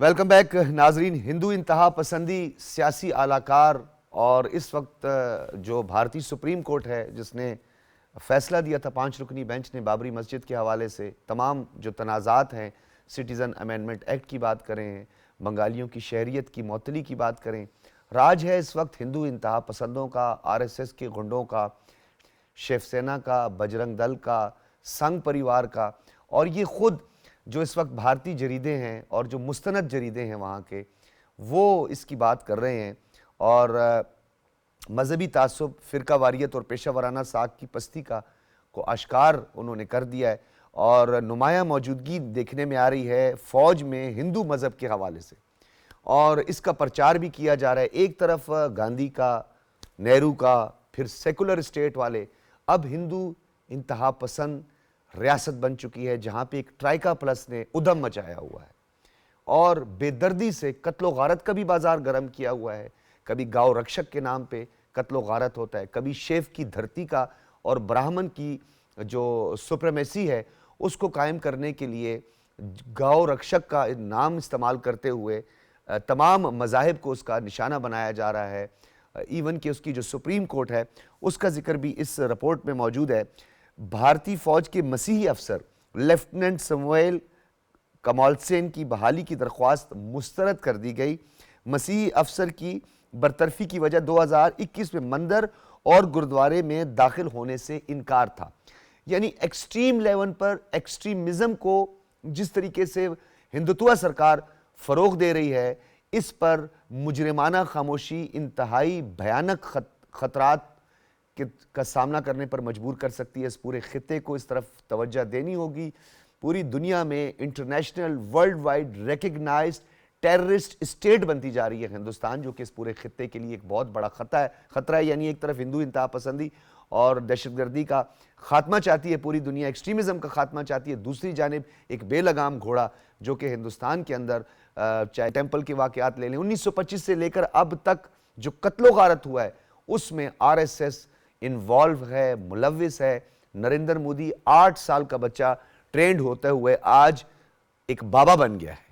Speaker 1: ویلکم بیک ناظرین۔ ہندو انتہا پسندی، سیاسی اعلی کار، اور اس وقت جو بھارتی سپریم کورٹ ہے جس نے فیصلہ دیا تھا 5 رکنی بینچ نے بابری مسجد کے حوالے سے، تمام جو تنازعات ہیں، سٹیزن امینڈمنٹ ایکٹ کی بات کریں، بنگالیوں کی شہریت کی معطلی کی بات کریں، راج ہے اس وقت ہندو انتہا پسندوں کا، RSS کے گنڈوں کا، شیو سینا کا، بجرنگ دل کا، سنگھ پریوار کا، اور یہ خود جو اس وقت بھارتی جریدے ہیں اور جو مستند جریدے ہیں وہاں کے، وہ اس کی بات کر رہے ہیں، اور مذہبی تعصب، فرقہ واریت اور پیشہ ورانہ ساکھ کی پستی کو اشکار انہوں نے کر دیا ہے، اور نمایاں موجودگی دیکھنے میں آ رہی ہے فوج میں ہندو مذہب کے حوالے سے، اور اس کا پرچار بھی کیا جا رہا ہے۔ ایک طرف گاندھی کا، نہرو کا، پھر سیکولر اسٹیٹ والے، اب ہندو انتہا پسند ریاست بن چکی ہے جہاں پہ ایک ٹرائکا پلس نے ادھم مچایا ہوا ہے، اور بے دردی سے قتل و غارت کا بھی بازار گرم کیا ہوا ہے۔ کبھی گاؤ رکشک کے نام پہ قتل و غارت ہوتا ہے، کبھی شیو کی دھرتی کا اور براہمن کی جو سپریمیسی ہے اس کو قائم کرنے کے لیے گاؤ رکشک کا نام استعمال کرتے ہوئے تمام مذاہب کو اس کا نشانہ بنایا جا رہا ہے۔ ایون کہ اس کی جو سپریم کورٹ ہے اس کا ذکر بھی اس رپورٹ میں موجود ہے۔ بھارتی فوج کے مسیحی افسر لیفٹیننٹ سموئیل کمال سین کی بحالی کی درخواست مسترد کر دی گئی۔ مسیحی افسر کی برطرفی کی وجہ 2021 میں مندر اور گردوارے میں داخل ہونے سے انکار تھا۔ یعنی ایکسٹریم لیول پر ایکسٹریمزم کو جس طریقے سے ہندوتوا سرکار فروغ دے رہی ہے، اس پر مجرمانہ خاموشی انتہائی بھیانک خطرات کا سامنا کرنے پر مجبور کر سکتی ہے۔ اس پورے خطے کو اس طرف توجہ دینی ہوگی۔ پوری دنیا میں international world wide recognised terrorist state بنتی جا رہی ہے ہندوستان، جو کہ اس پورے خطے کے لیے ایک بہت بڑا خطرہ ہے۔ یعنی ایک طرف ہندو انتہا پسندی اور دہشت گردی کا خاتمہ چاہتی ہے پوری دنیا، ایکسٹریمزم کا خاتمہ چاہتی ہے، دوسری جانب ایک بے لگام گھوڑا جو کہ ہندوستان کے اندر چاہے ٹیمپل کے واقعات لے لیں، 1925 سے لے کر اب تک جو قتل و غارت ہوا ہے اس میں RSS انوالو ہے, ملوث ہے. نریندر مودی 8 سال کا بچہ ٹرینڈ ہوتے ہوئے آج ایک بابا بن گیا ہے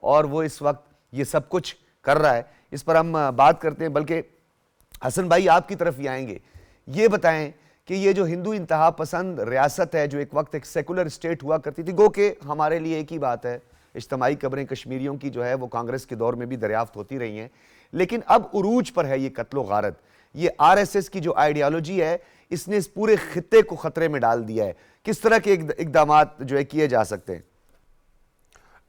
Speaker 1: اور وہ اس وقت یہ سب کچھ کر رہا ہے. اس پر ہم بات کرتے ہیں, بلکہ حسن بھائی آپ کی طرف ہی آئیں گے. یہ بتائیں کہ یہ جو ہندو انتہا پسند ریاست ہے جو ایک وقت ایک سیکولر اسٹیٹ ہوا کرتی تھی, گو کہ ہمارے لیے ایک ہی بات ہے, اجتماعی قبریں کشمیریوں کی جو ہے وہ کانگریس کے دور میں بھی دریافت ہوتی رہی ہیں, لیکن اب عروج پر ہے یہ قتل و غارت. یہ آر ایس ایس کی جو آئیڈیالوجی ہے اس نے اس پورے خطے کو خطرے میں ڈال دیا ہے. کس طرح کے اقدامات جو ہے کیے جا سکتے ہیں؟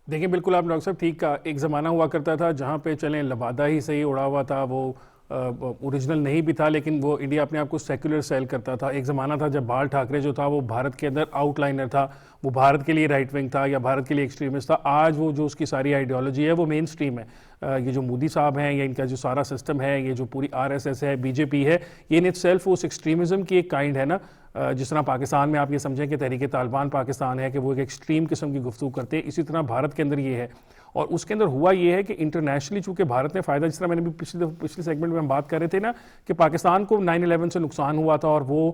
Speaker 4: دیکھیں بالکل آپ ڈاکٹر صاحب ٹھیک کہا. ایک زمانہ ہوا کرتا تھا جہاں پہ چلیں لبادہ ہی صحیح اڑا ہوا تھا, وہ اوریجنل نہیں بھی تھا, لیکن وہ انڈیا اپنے آپ کو سیکولر سیل کرتا تھا. ایک زمانہ تھا جب بال ٹھاکرے جو تھا وہ بھارت کے اندر آؤٹ لائنر تھا, وہ بھارت کے لیے رائٹ ونگ تھا یا بھارت کے لیے ایکسٹریمسٹ تھا. آج وہ جو اس کی ساری آئیڈیالوجی ہے وہ مین سٹریم ہے. یہ جو مودی صاحب ہیں یا ان کا جو سارا سسٹم ہے, یہ جو پوری آر ایس ایس ہے, بی جے پی ہے, یہ in itself is extremism کی ایک کائنڈ ہے نا. جس طرح پاکستان میں آپ یہ سمجھیں کہ تحریک طالبان پاکستان ہے کہ وہ ایک ایکسٹریم قسم کی گفتگو کرتے ہیں, اسی طرح بھارت کے اندر یہ ہے. اور اس کے اندر ہوا یہ ہے کہ انٹرنیشنلی چونکہ بھارت نے فائدہ, جس طرح میں نے بھی پچھلے سیگمنٹ میں ہم بات کر رہے تھے نا کہ پاکستان کو 9/11 سے نقصان ہوا تھا اور وہ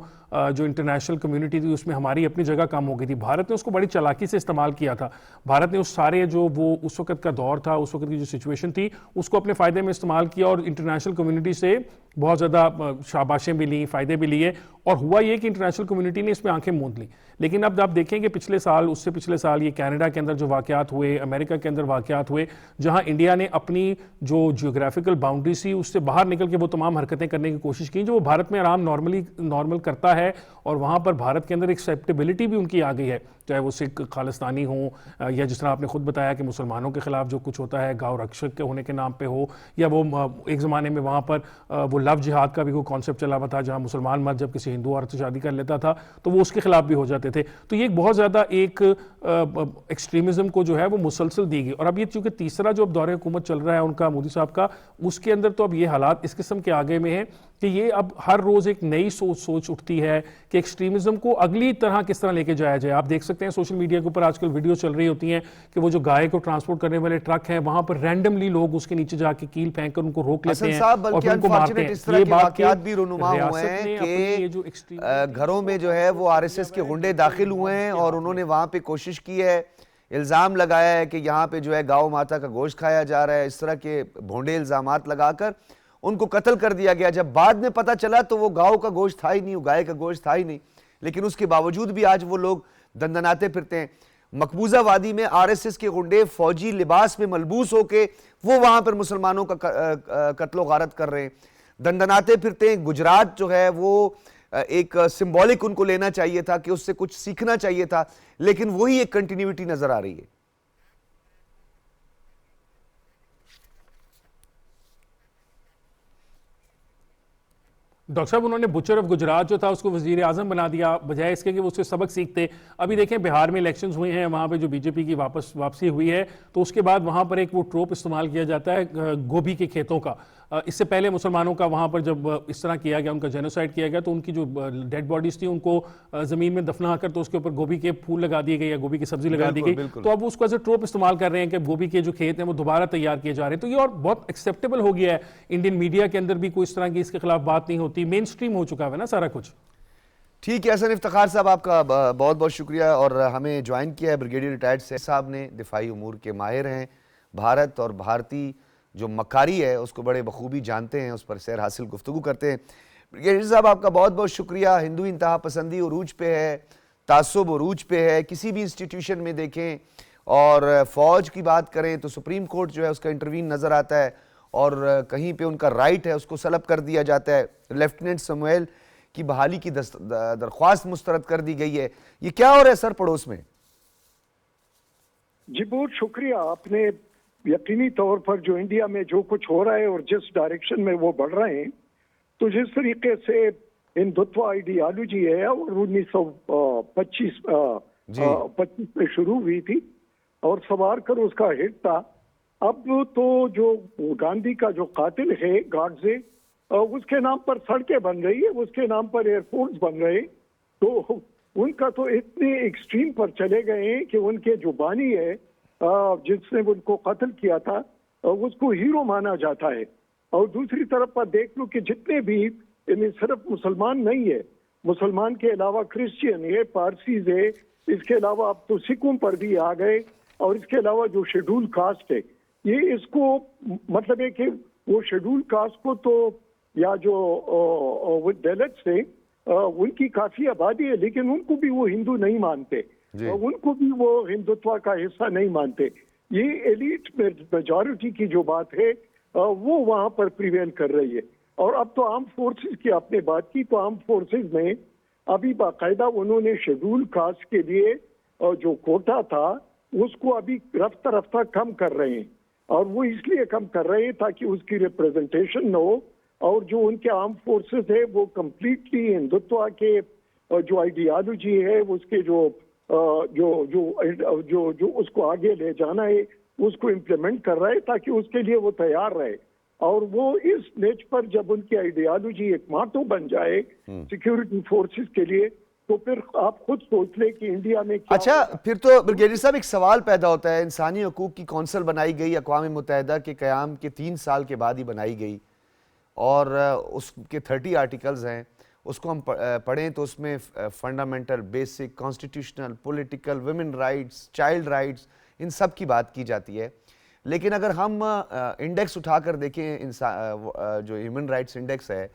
Speaker 4: جو انٹرنیشنل کمیونٹی تھی اس میں ہماری اپنی جگہ کم ہو گئی تھی. بھارت نے اس کو بڑی چالاکی سے استعمال کیا تھا. بھارت نے اس سارے جو وہ اس وقت کا دور تھا, اس وقت کی جو سچویشن تھی, اس کو اپنے فائدے میں استعمال کیا اور انٹرنیشنل کمیونٹی سے بہت زیادہ شاباشیں بھی لیں, فائدے بھی لیے. اور ہوا یہ کہ انٹرنیشنل کمیونٹی نے اس میں آنکھیں موند لیں. لیکن اب آپ دیکھیں کہ پچھلے سال, اس سے پچھلے سال یہ کینیڈا کے اندر جو واقعات ہوئے, امریکہ کے اندر واقعات ہوئے, جہاں انڈیا نے اپنی جو جیوگرافیکل باؤنڈری سی اس سے باہر نکل کے وہ تمام حرکتیں کرنے کی کوشش کی جو وہ بھارت میں آرام نارمل کرتا ہے, اور وہاں پر بھارت کے اندر ایکسیپٹیبلٹی بھی ان کی آ گئی ہے, چاہے وہ سکھ خالصتانی ہوں یا جس طرح آپ نے خود بتایا کہ مسلمانوں کے خلاف جو کچھ ہوتا ہے گاؤ رکشک کے ہونے کے نام پہ ہو, یا وہ ایک زمانے میں وہاں پر وہ لو جہاد کا بھی کوئی کانسیپٹ چلا ہوا تھا جہاں مسلمان مرد جب کسی ہندو عورت سے شادی کر لیتا تھا تو وہ اس کے خلاف بھی ہو جاتے تھے. تو یہ ایک بہت زیادہ ایک ایکسٹریمزم کو جو ہے وہ مسلسل دی گئی. اور اب یہ چونکہ تیسرا جو اب دور حکومت چل رہا ہے ان کا مودی صاحب کا, اس کے اندر تو اب یہ حالات اس قسم کے آگے میں ہیں کہ یہ اب ہر روز ایک نئی سوچ اٹھتی ہے کہ ایکسٹریمزم کو اگلی طرح کس طرح لے کے جایا جائے. آپ دیکھ سکتے ہیں سوشل میڈیا کے اوپر آج کل ویڈیو چل رہی ہوتی ہیں کہ وہ جو گائے کو ٹرانسپورٹ کرنے والے ٹرک ہیں وہاں پر رینڈملی لوگ اس کے نیچے جا کے کیل پھینک کر ان کو روک لیتے ہیں اور پھر ان کو مارتے ہیں.
Speaker 1: اس طرح کے واقعات بھی رونما ہوئے ہیں کہ گھروں میں جو ہے وہ آر ایس ایس کے غنڈے داخل ہوئے ہیں اور انہوں نے وہاں پہ کوشش کی ہے, الزام لگایا ہے کہ یہاں پہ جو ہے گاؤں ماتا کا گوشت کھایا جا رہا ہے, اس طرح کے بھونڈے الزامات لگا کر ان کو قتل کر دیا گیا. جب بعد میں پتہ چلا تو وہ گاؤں کا گوشت تھا ہی نہیں, وہ گائے کا گوشت تھا ہی نہیں, لیکن اس کے باوجود بھی آج وہ لوگ دندناتے پھرتے ہیں. مقبوضہ وادی میں آر ایس ایس کے غنڈے فوجی لباس میں ملبوس ہو کے وہ وہاں پر مسلمانوں کا قتل و غارت کر رہے ہیں, دندناتے پھرتے ہیں. گجرات جو ہے وہ ایک سمبولک ان کو لینا چاہیے تھا کہ اس سے کچھ سیکھنا چاہیے تھا, لیکن وہی ایک کنٹینیوٹی نظر آ رہی ہے.
Speaker 4: ڈاکٹر صاحب انہوں نے بچر آف گجرات جو تھا اس کو وزیر اعظم بنا دیا بجائے اس کے کہ وہ اس سے سبق سیکھتے. ابھی دیکھیں بہار میں الیکشنز ہوئے ہیں, وہاں پہ جو بی جے پی کی واپسی ہوئی ہے تو اس کے بعد وہاں پر ایک وہ ٹروپ استعمال کیا جاتا ہے گوبھی کے کھیتوں کا. اس سے پہلے مسلمانوں کا وہاں پر جب اس طرح کیا گیا, ان کا جینوسائڈ کیا گیا, تو ان کی جو ڈیڈ باڈیز تھی ان کو زمین میں دفنا کر تو اس کے اوپر گوبھی کے پھول لگا دیے گئے یا گوبھی کی سبزی لگا دی گئی. تو اب اس کو ایز اے ٹروپ استعمال کر رہے ہیں کہ گوبھی کے جو کھیت ہیں وہ دوبارہ تیار کیے جا رہے ہیں. تو یہ اور بہت ایکسیپٹیبل ہو گیا ہے. انڈین میڈیا کے اندر بھی کوئی اس طرح کی اس کے خلاف بات نہیں ہوتی, مین سٹریم ہو چکا ہے نا سارا کچھ.
Speaker 1: ٹھیک ہے حسن افتخار صاحب, آپ کا بہت بہت شکریہ. اور ہمیں جوائن کیا ہے بریگیڈیئر ریٹائرڈ سیف صاحب نے, دفاعی امور کے ماہر ہیں, بھارت اور بھارتی جو مکاری ہے اس کو بڑے بخوبی جانتے ہیں, اس پر سیر حاصل گفتگو کرتے ہیں. بریگیڈیئر صاحب آپ کا بہت بہت شکریہ. ہندو انتہا پسندی عروج پہ ہے, تعصب عروج پہ ہے, کسی بھی انسٹیٹیوشن میں دیکھیں, اور فوج کی بات کریں تو سپریم کورٹ جو ہے اس کا انٹروین نظر آتا ہے, اور کہیں پہ ان کا رائٹ ہے اس کو سلب کر دیا جاتا ہے. لیفٹیننٹ سمویل کی بحالی کی درخواست مسترد کر دی گئی ہے. یہ کیا ہو رہا ہے سر پڑوس میں؟
Speaker 5: جی بہت شکریہ. آپ نے یقینی طور پر جو انڈیا میں جو کچھ ہو رہا ہے اور جس ڈائریکشن میں وہ بڑھ رہے ہیں, تو جس طریقے سے ہندوتوا آئیڈیالوجی ہے اور 1925 میں شروع ہوئی تھی اور سوار کر اس کا ہٹ تھا, اب تو جو گاندھی کا جو قاتل ہے گاڈزے, اس کے نام پر سڑکیں بن رہی ہے, اس کے نام پر ایئرپورٹس بن رہے, تو ان کا تو اتنے ایکسٹریم پر چلے گئے ہیں کہ ان کے جو بانی ہے جس نے ان کو قتل کیا تھا اس کو ہیرو مانا جاتا ہے. اور دوسری طرف پر دیکھ لو کہ جتنے بھی یعنی صرف مسلمان نہیں ہے، مسلمان کے علاوہ کرسچین ہے، پارسیز ہے، اس کے علاوہ اب تو سکھوں پر بھی آ گئے، اور اس کے علاوہ جو شیڈول کاسٹ ہے، یہ اس کو مطلب ہے کہ وہ شیڈول کاسٹ کو تو یا جو ڈیلٹس ہیں ان کی کافی آبادی ہے، لیکن ان کو بھی وہ ہندو نہیں مانتے، ان کو بھی وہ ہندوتوا کا حصہ نہیں مانتے. یہ ایلیٹ میجورٹی کی جو بات ہے وہ وہاں پر پریویل کر رہی ہے. اور اب تو آرم فورسز کی آپ نے بات کی، تو آرم فورسز میں ابھی باقاعدہ انہوں نے شیڈول کاسٹ کے لیے جو کوٹا تھا اس کو ابھی رفتہ رفتہ کم کر رہے ہیں، اور وہ اس لیے کم کر رہے ہیں تاکہ اس کی ریپریزنٹیشن نہ ہو، اور جو ان کے آرم فورسز ہے وہ کمپلیٹلی ہندوتوا کے جو آئیڈیالوجی ہے اس کے جو اس کو آگے لے جانا ہے اس کو امپلیمنٹ کر رہا ہے تاکہ اس کے لیے وہ تیار رہے. اور وہ اس نیچ پر جب ان کی آئیڈیالوجی ایک ماٹو بن جائے سیکیورٹی فورسز کے لیے، تو پھر آپ خود سوچ لیں کہ انڈیا میں کیا.
Speaker 1: اچھا، پھر تو بریگیڈیئر صاحب ایک سوال پیدا ہوتا ہے. انسانی حقوق کی کونسل بنائی گئی اقوام متحدہ کے قیام کے 3 سال کے بعد ہی بنائی گئی، اور اس کے 30 آرٹیکلز ہیں. اس کو ہم پڑھیں تو اس میں fundamental, basic, constitutional, political, women rights, child rights, ان سب کی بات کی جاتی ہے. لیکن اگر ہم انڈیکس اٹھا کر دیکھیں، جو ہیومن رائٹس انڈیکس ہے،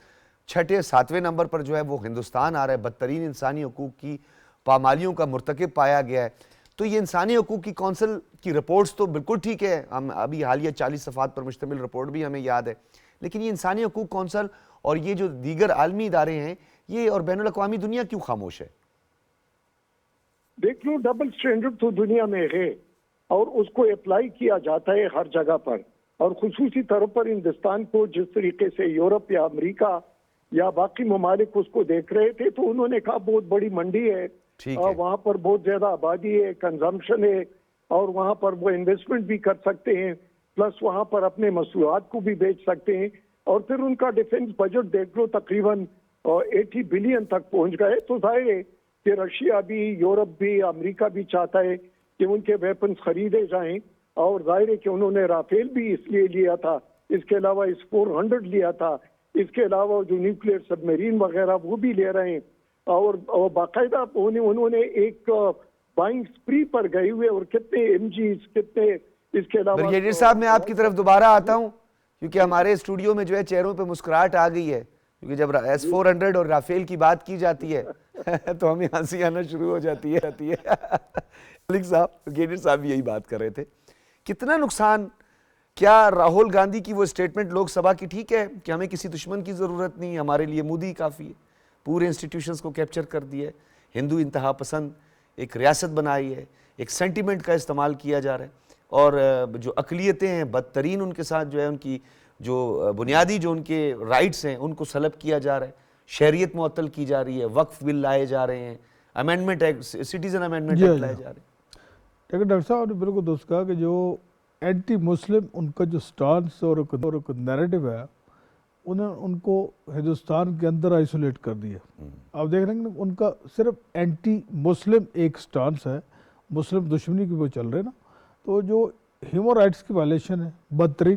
Speaker 1: 6 7ویں نمبر پر جو ہے وہ ہندوستان آ رہا ہے. بدترین انسانی حقوق کی پامالیوں کا مرتکب پایا گیا ہے. تو یہ انسانی حقوق کی کونسل کی رپورٹس تو بالکل ٹھیک ہے، ہم ابھی حالیہ 40 صفحات پر مشتمل رپورٹ بھی ہمیں یاد ہے، لیکن یہ انسانی حقوق کونسل اور یہ جو دیگر عالمی ادارے ہیں یہ اور بین الاقوامی دنیا کیوں خاموش ہے؟
Speaker 5: دیکھ لو، ڈبل سٹینڈرڈ تو دنیا میں ہے اور اس کو اپلائی کیا جاتا ہے ہر جگہ پر، اور خصوصی طور پر ہندوستان کو جس طریقے سے یورپ یا امریکہ یا باقی ممالک اس کو دیکھ رہے تھے، تو انہوں نے کہا بہت بڑی منڈی ہے، وہاں پر بہت زیادہ آبادی ہے، کنزمپشن ہے، اور وہاں پر وہ انویسٹمنٹ بھی کر سکتے ہیں، پلس وہاں پر اپنے مصنوعات کو بھی بیچ سکتے ہیں. اور پھر ان کا ڈیفنس بجٹ دیکھ لو، تقریباً 80 بلین تک پہنچ گئے. تو ظاہر ہے کہ رشیا بھی، یورپ بھی، امریکہ بھی چاہتا ہے کہ ان کے ویپنز خریدے جائیں، اور ظاہر ہے کہ انہوں نے رافیل بھی اس لیے لیا تھا، اس کے علاوہ اس 400 لیا تھا، اس کے علاوہ جو نیوکلیئر سب میرین وغیرہ وہ بھی لے رہے ہیں، اور باقاعدہ انہوں نے ایک بائنگ سپری پر گئے ہوئے، اور کتنے MGs، کتنے اس کے علاوہ.
Speaker 1: بریگیڈیئر صاحب میں آپ کی طرف دوبارہ آتا ہوں، کیونکہ ہمارے اسٹوڈیو میں جو ہے چہروں پہ مسکراہٹ آ گئی ہے، کیونکہ جب S-400 اور رافیل کی بات کی جاتی ہے تو ہمیں ہنسی آنا شروع ہو جاتی ہے. ملک صاحب، بریگیڈیئر صاحب یہی بات کر رہے تھے. کتنا نقصان، کیا راہل گاندھی کی وہ اسٹیٹمنٹ لوک سبھا کی ٹھیک ہے کہ ہمیں کسی دشمن کی ضرورت نہیں، ہمارے لیے مودی کافی ہے، پورے انسٹیٹیوشنز کو کیپچر کر دیا ہے، ہندو انتہا پسند ایک ریاست بنائی ہے، ایک سینٹیمنٹ کا استعمال کیا جا رہا ہے، اور جو اقلیتیں ہیں بدترین ان کے ساتھ جو ہے ان کی جو بنیادی جو ان کے رائٹس ہیں ان کو سلب کیا جا رہا ہے، شہریت معطل کی جا رہی ہے، وقف بل لائے جا رہے ہیں، amendment act, citizen amendment act لائے جا رہے ہیں.
Speaker 3: لیکن ڈاکٹر صاحب نے بالکل درست کہا کہ جو اینٹی مسلم ان کا جو سٹانس اور ایک نیریٹو ہے، ان کو ہندوستان کے اندر آئسولیٹ کر دیا. آپ دیکھ رہے ہیں ان کا صرف اینٹی مسلم ایک سٹانس ہے، مسلم دشمنی کی وہ چل رہے نا. تو جو ہیومن رائٹس کی وائلیشن ہے بدترین،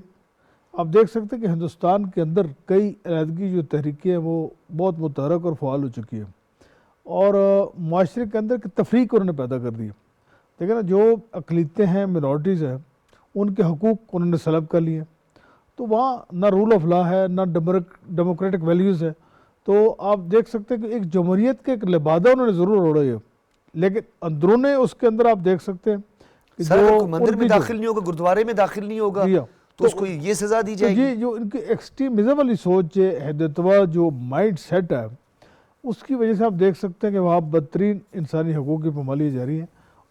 Speaker 3: آپ دیکھ سکتے ہیں کہ ہندوستان کے اندر کئی علیحدگی جو تحریکیں ہیں وہ بہت متحرک اور فعال ہو چکی ہیں، اور معاشرے کے اندر کی تفریق انہوں نے پیدا کر دی ہے. دیکھیں نا، جو اقلیتیں ہیں، منورٹیز ہیں، ان کے حقوق انہوں نے سلب کر لیے. تو وہاں نہ رول آف لا ہے، نہ ڈیموکریٹک ویلیوز ہے. تو آپ دیکھ سکتے ہیں کہ ایک جمہوریت کے ایک لبادہ انہوں نے ضرور اوڑا ہے، لیکن اندرون اس کے اندر آپ دیکھ سکتے ہیں کہ
Speaker 1: جو مندر میں داخل نہیں ہوگا، گردوارے میں داخل نہیں ہوگا، تو اس کو یہ سزا دی جائے گی.
Speaker 3: یہ جو ان کی ایکسٹریمزم والی سوچ ہے، ہندوتوا جو مائنڈ سیٹ ہے، اس کی وجہ سے آپ دیکھ سکتے ہیں کہ وہاں بدترین انسانی حقوق کی پامالی جاری ہے.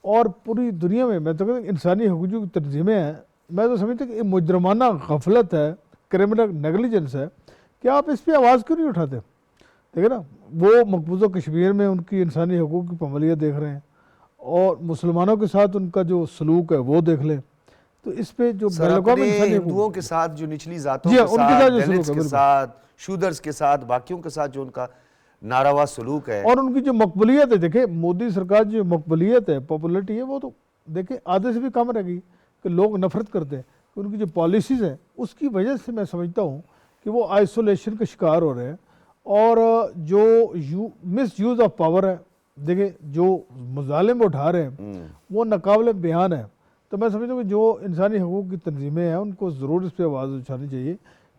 Speaker 3: اور پوری دنیا میں تو کہتا ہوں انسانی حقوق جو تنظیمیں ہیں، میں تو سمجھتا کہ یہ مجرمانہ غفلت ہے، کرمنل نیگلیجنس ہے کہ آپ اس پہ آواز کیوں نہیں اٹھاتے. دیکھیں نا، وہ مقبوضہ کشمیر میں ان کی انسانی حقوق کی پامالیاں دیکھ رہے ہیں، اور مسلمانوں کے ساتھ ان کا جو سلوک ہے وہ دیکھ لیں. تو اس پہ جو
Speaker 1: ہندوؤں کے ساتھ، جو نچلی ذاتوں کے ساتھ، دلتس کے ساتھ، شودرز کے ساتھ، باقیوں کے ساتھ جو ان کا ناروا سلوک ہے،
Speaker 3: اور ان کی جو مقبولیت ہے، دیکھیں مودی سرکار جو مقبولیت ہے، پاپولیٹی ہے، وہ تو دیکھیں آدھے سے بھی کم رہ گئی، کہ لوگ نفرت کرتے ہیں. ان کی جو پالیسیز ہیں اس کی وجہ سے میں سمجھتا ہوں کہ وہ آئسولیشن کا شکار ہو رہے ہیں. اور جو مس یوز آف پاور ہے، دیکھیں جو مظالم اٹھا رہے ہیں وہ ناقابل بیان ہے. تو میں سمجھتا ہوں کہ جو انسانی حقوق کی تنظیمیں ہیں ان کو ضرور اس پہ آواز اٹھانی چاہیے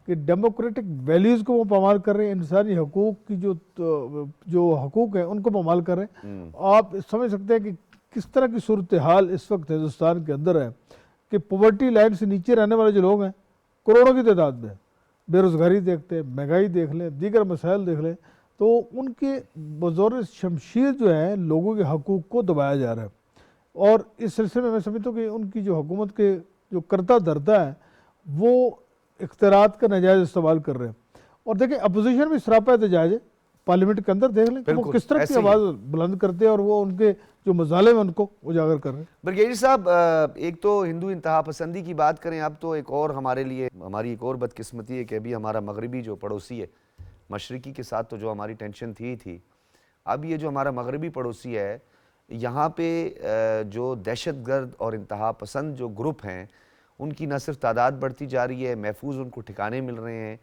Speaker 3: کہ ڈیموکریٹک ویلیوز کو وہ پامال کر رہے ہیں، انسانی حقوق کی جو حقوق ہیں ان کو پامال کر رہے ہیں. آپ سمجھ سکتے ہیں کہ کس طرح کی صورتحال اس وقت ہندوستان کے اندر ہے کہ پاورٹی لائن سے نیچے رہنے والے جو لوگ ہیں کروڑوں کی تعداد میں، بے روزگاری دیکھتے ہیں، مہنگائی دیکھ لیں، دیگر مسائل دیکھ لیں، تو ان کے بزور شمشیر جو ہے لوگوں کے حقوق کو دبایا جا رہا ہے. اور اس سلسلے میں سمجھتا ہوں کہ ان کی جو حکومت کے جو کرتا دھرتا ہے وہ اختیارات کا ناجائز استعمال کر رہے ہیں. اور دیکھیں اپوزیشن بھی سراپا احتجاج ہے، پارلیمنٹ کے اندر دیکھ لیں کہ وہ کس طرح کی آواز بلند کرتے ہیں اور وہ ان کے جو مظالم ہیں ان کو اجاگر کر رہے ہیں.
Speaker 1: برگیڈیئر صاحب، ایک تو ہندو انتہا پسندی کی بات کریں اب تو ایک اور ہماری ایک اور بدقسمتی ہے کہ ابھی ہمارا مغربی جو پڑوسی ہے، مشرقی کے ساتھ تو جو ہماری ٹینشن تھی، اب یہ جو ہمارا مغربی پڑوسی ہے یہاں پہ جو دہشت گرد اور انتہا پسند جو گروپ ہیں ان کی نہ صرف تعداد بڑھتی جا رہی ہے، محفوظ ان کو ٹھکانے مل رہے ہیں.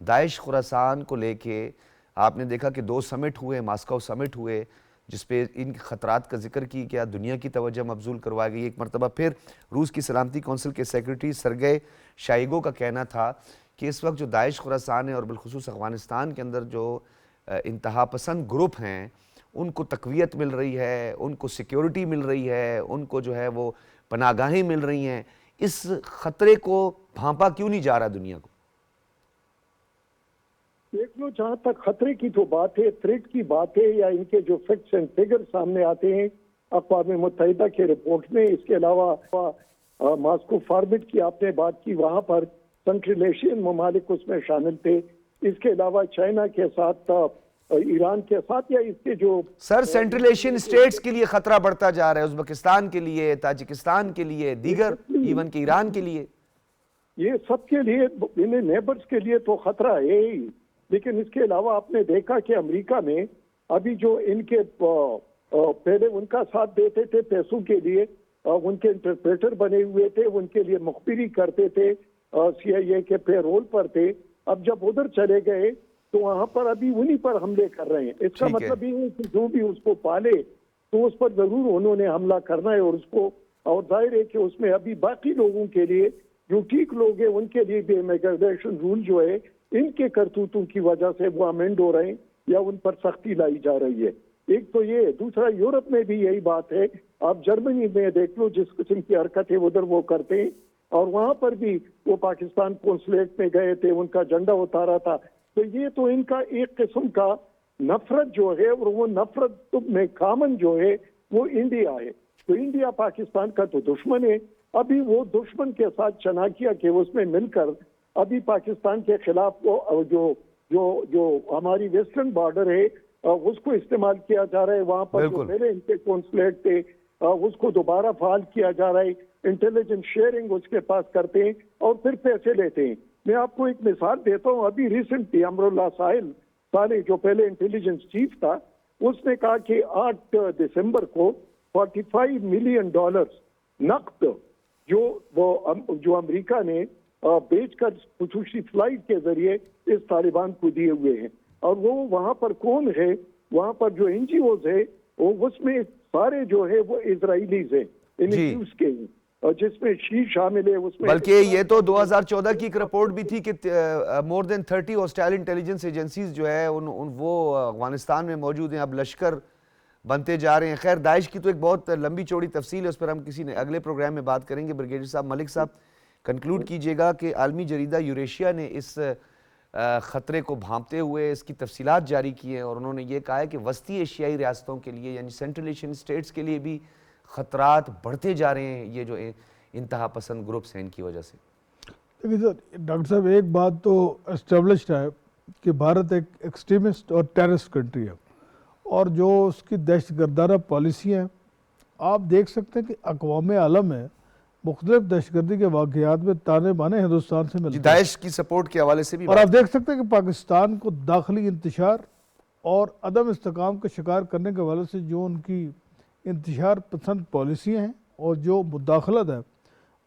Speaker 1: داعش خراسان کو لے کے آپ نے دیکھا کہ 2 سمٹ ہوئے، ماسکو سمٹ ہوئے جس پہ ان خطرات کا ذکر کی گیا، دنیا کی توجہ مبذول کروائی گئی. ایک مرتبہ پھر روس کی سلامتی کونسل کے سیکرٹری سرگئی شائگو کا کہنا تھا کہ اس وقت جو داعش خراسان ہے اور بالخصوص افغانستان کے اندر جو انتہا پسند گروپ ہیں ان کو تقویت مل رہی ہے، ان کو سیکیورٹی مل رہی ہے، ان کو جو ہے وہ پناہ گاہیں مل رہی ہیں. اس خطرے کو بھانپا کیوں نہیں جا رہا دنیا کو؟
Speaker 5: دیکھ لو، جہاں تک خطرے کی تو بات ہے، تھریٹ کی بات ہے، یا ان کے جو فیکٹس اینڈ فگر سامنے آتے ہیں اقوام متحدہ کے رپورٹ میں، اس کے علاوہ ماسکو فارمیٹ کی آپ نے بات کی، وہاں پر سنٹرل ایشین ممالک اس میں شامل تھے. اس کے علاوہ چائنا کے ساتھ، ایران کے ساتھ، یا اس کے جو
Speaker 1: سر سینٹرل ایشین اسٹیٹس کے لیے خطرہ بڑھتا جا رہا ہے، ازبکستان کے لیے، تاجکستان کے لیے، دیگر ایون کہ ایران کے لیے.
Speaker 5: یہ سب کے لیے، انہیں نیبرز کے لیے تو خطرہ ہے ہی. لیکن اس کے علاوہ آپ نے دیکھا کہ امریکہ میں ابھی جو ان کے پہلے ان کا ساتھ دیتے تھے پیسوں کے لیے، ان کے انٹرپریٹر بنے ہوئے تھے، ان کے لیے مخبری کرتے تھے، سی آئی اے کے پے رول پر تھے. اب جب ادھر چلے گئے تو وہاں پر ابھی انہی پر حملے کر رہے ہیں. اس کا مطلب یہ ہے کہ جو بھی اس کو پالے تو اس پر ضرور انہوں نے حملہ کرنا ہے. اور اس کو، اور ظاہر ہے کہ اس میں ابھی باقی لوگوں کے لیے جو ٹھیک لوگ ہیں ان کے لیے بھی امیگریشن رول جو ہے ان کے کرتوتوں کی وجہ سے وہ امینڈ ہو رہے ہیں یا ان پر سختی لائی جا رہی ہے. ایک تو یہ، دوسرا یورپ میں بھی یہی بات ہے. آپ جرمنی میں دیکھ لو جس قسم کی حرکتیں ادھر وہ کرتے ہیں، اور وہاں پر بھی وہ پاکستان کونسلیٹ میں گئے تھے، ان کا جھنڈا اتارا تھا. تو یہ تو ان کا ایک قسم کا نفرت جو ہے، اور وہ نفرت میں کامن جو ہے وہ انڈیا ہے. تو انڈیا پاکستان کا تو دشمن ہے. ابھی وہ دشمن کے ساتھ چناکیا کے اس میں مل کر ابھی پاکستان کے خلاف جو ہماری ویسٹرن بارڈر ہے اس کو استعمال کیا جا رہا ہے. وہاں پر جو پہلے ان کے کونسلیٹ تھے اس کو دوبارہ فعال کیا جا رہا ہے. انٹیلیجنس شیئرنگ اس کے پاس کرتے ہیں اور پھر پیسے لیتے ہیں. میں آپ کو ایک مثال دیتا ہوں. ابھی ریسنٹلی امراللہ صالح جو پہلے انٹیلیجنس چیف تھا، اس نے کہا کہ 8 دسمبر کو $45 ملین نقد جو امریکہ نے بیچ کر خصوصی فلائٹ کے ذریعے اس طالبان کو دیے ہوئے ہیں. اور وہ وہاں پر کون ہے؟ وہاں پر جو این جی اوز ہے اس میں سارے جو ہے وہ اسرائیلیز ہیں، کے ہیں، جس میں شیعہ شامل ہے. اس میں
Speaker 1: بلکہ یہ تو 2014 کی ایک رپورٹ بھی تھی کہ مور دین 30 ہوسٹائل انٹیلیجنس ایجنسیز جو ہے وہ افغانستان میں موجود ہیں، اب لشکر بنتے جا رہے ہیں. خیر، داعش کی تو ایک بہت لمبی چوڑی تفصیل ہے، اس پر ہم کسی اگلے پروگرام میں بات کریں گے. بریگیڈیئر صاحب، ملک صاحب کنکلوڈ کیجئے گا کہ عالمی جریدہ یوریشیا نے اس خطرے کو بھانپتے ہوئے اس کی تفصیلات جاری کی ہیں، اور انہوں نے یہ کہا ہے کہ وسطی ایشیائی ریاستوں کے لیے یعنی سینٹرل ایشین اسٹیٹس کے لیے بھی خطرات بڑھتے جا رہے ہیں، یہ جو انتہا پسند گروپس ہیں ان کی وجہ سے.
Speaker 3: دیکھیے سر، ڈاکٹر صاحب ایک بات تو اسٹیبلشڈ ہے کہ بھارت ایک ایکسٹریمسٹ اور ٹیررسٹ کنٹری ہے، اور جو اس کی دہشت گردانہ پالیسی ہیں آپ دیکھ سکتے ہیں کہ اقوام عالم میں مختلف دہشت گردی کے واقعات میں تانے بانے ہندوستان سے ملتے ہیں،
Speaker 1: داعش کی سپورٹ کے حوالے سے بھی.
Speaker 3: اور آپ دیکھ سکتے ہیں کہ پاکستان کو داخلی انتشار اور عدم استحکام کا شکار کرنے کے حوالے سے جو ان کی انتشار پسند پالیسیاں ہیں اور جو مداخلت ہے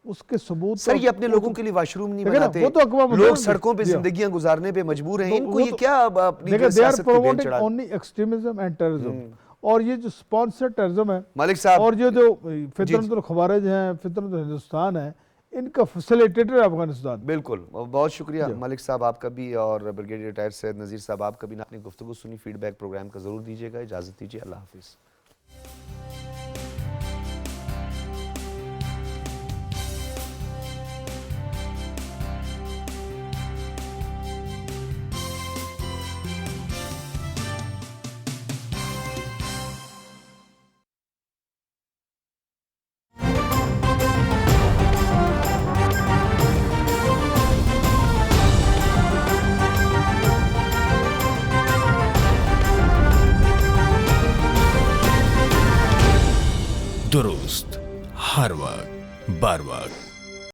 Speaker 3: اس کے ثبوت
Speaker 1: سر یہ اپنے لوگوں کے لیے واش روم نہیں
Speaker 3: دیکھیں نا،
Speaker 1: بناتے،
Speaker 3: وہ تو اقوام
Speaker 1: لوگ
Speaker 3: متحدہ
Speaker 1: سڑکوں پہ
Speaker 3: جی ہاں۔
Speaker 1: زندگیاں گزارنے پہ مجبور ہیں،
Speaker 3: تو
Speaker 1: ان کو
Speaker 3: وہ
Speaker 1: یہ
Speaker 3: تو-
Speaker 1: کیا اپنی
Speaker 3: دیکھیں
Speaker 1: جو
Speaker 3: they are
Speaker 1: سیاست پہ بیل
Speaker 3: promoting
Speaker 1: چڑھا؟
Speaker 3: only extremism and terrorism، اور یہ جو اسپانسر ٹیررزم ہے
Speaker 1: ملک صاحب
Speaker 3: اور یہ جو فطرت الخوارج ہیں، فطرت ہندوستان ہے، ان کا فیسیلیٹیٹر ہے افغانستان۔
Speaker 1: بالکل، بہت شکریہ ملک صاحب آپ کا بھی، اور بریگیڈیئر ریٹائرڈ سید نذیر صاحب آپ کا بھی، اپنی گفتگو سنی، فیڈ بیک پروگرام کا ضرور دیجیے گا۔ اجازت دیجیے، اللہ حافظ۔
Speaker 6: درست، ہر وقت، بر وقت۔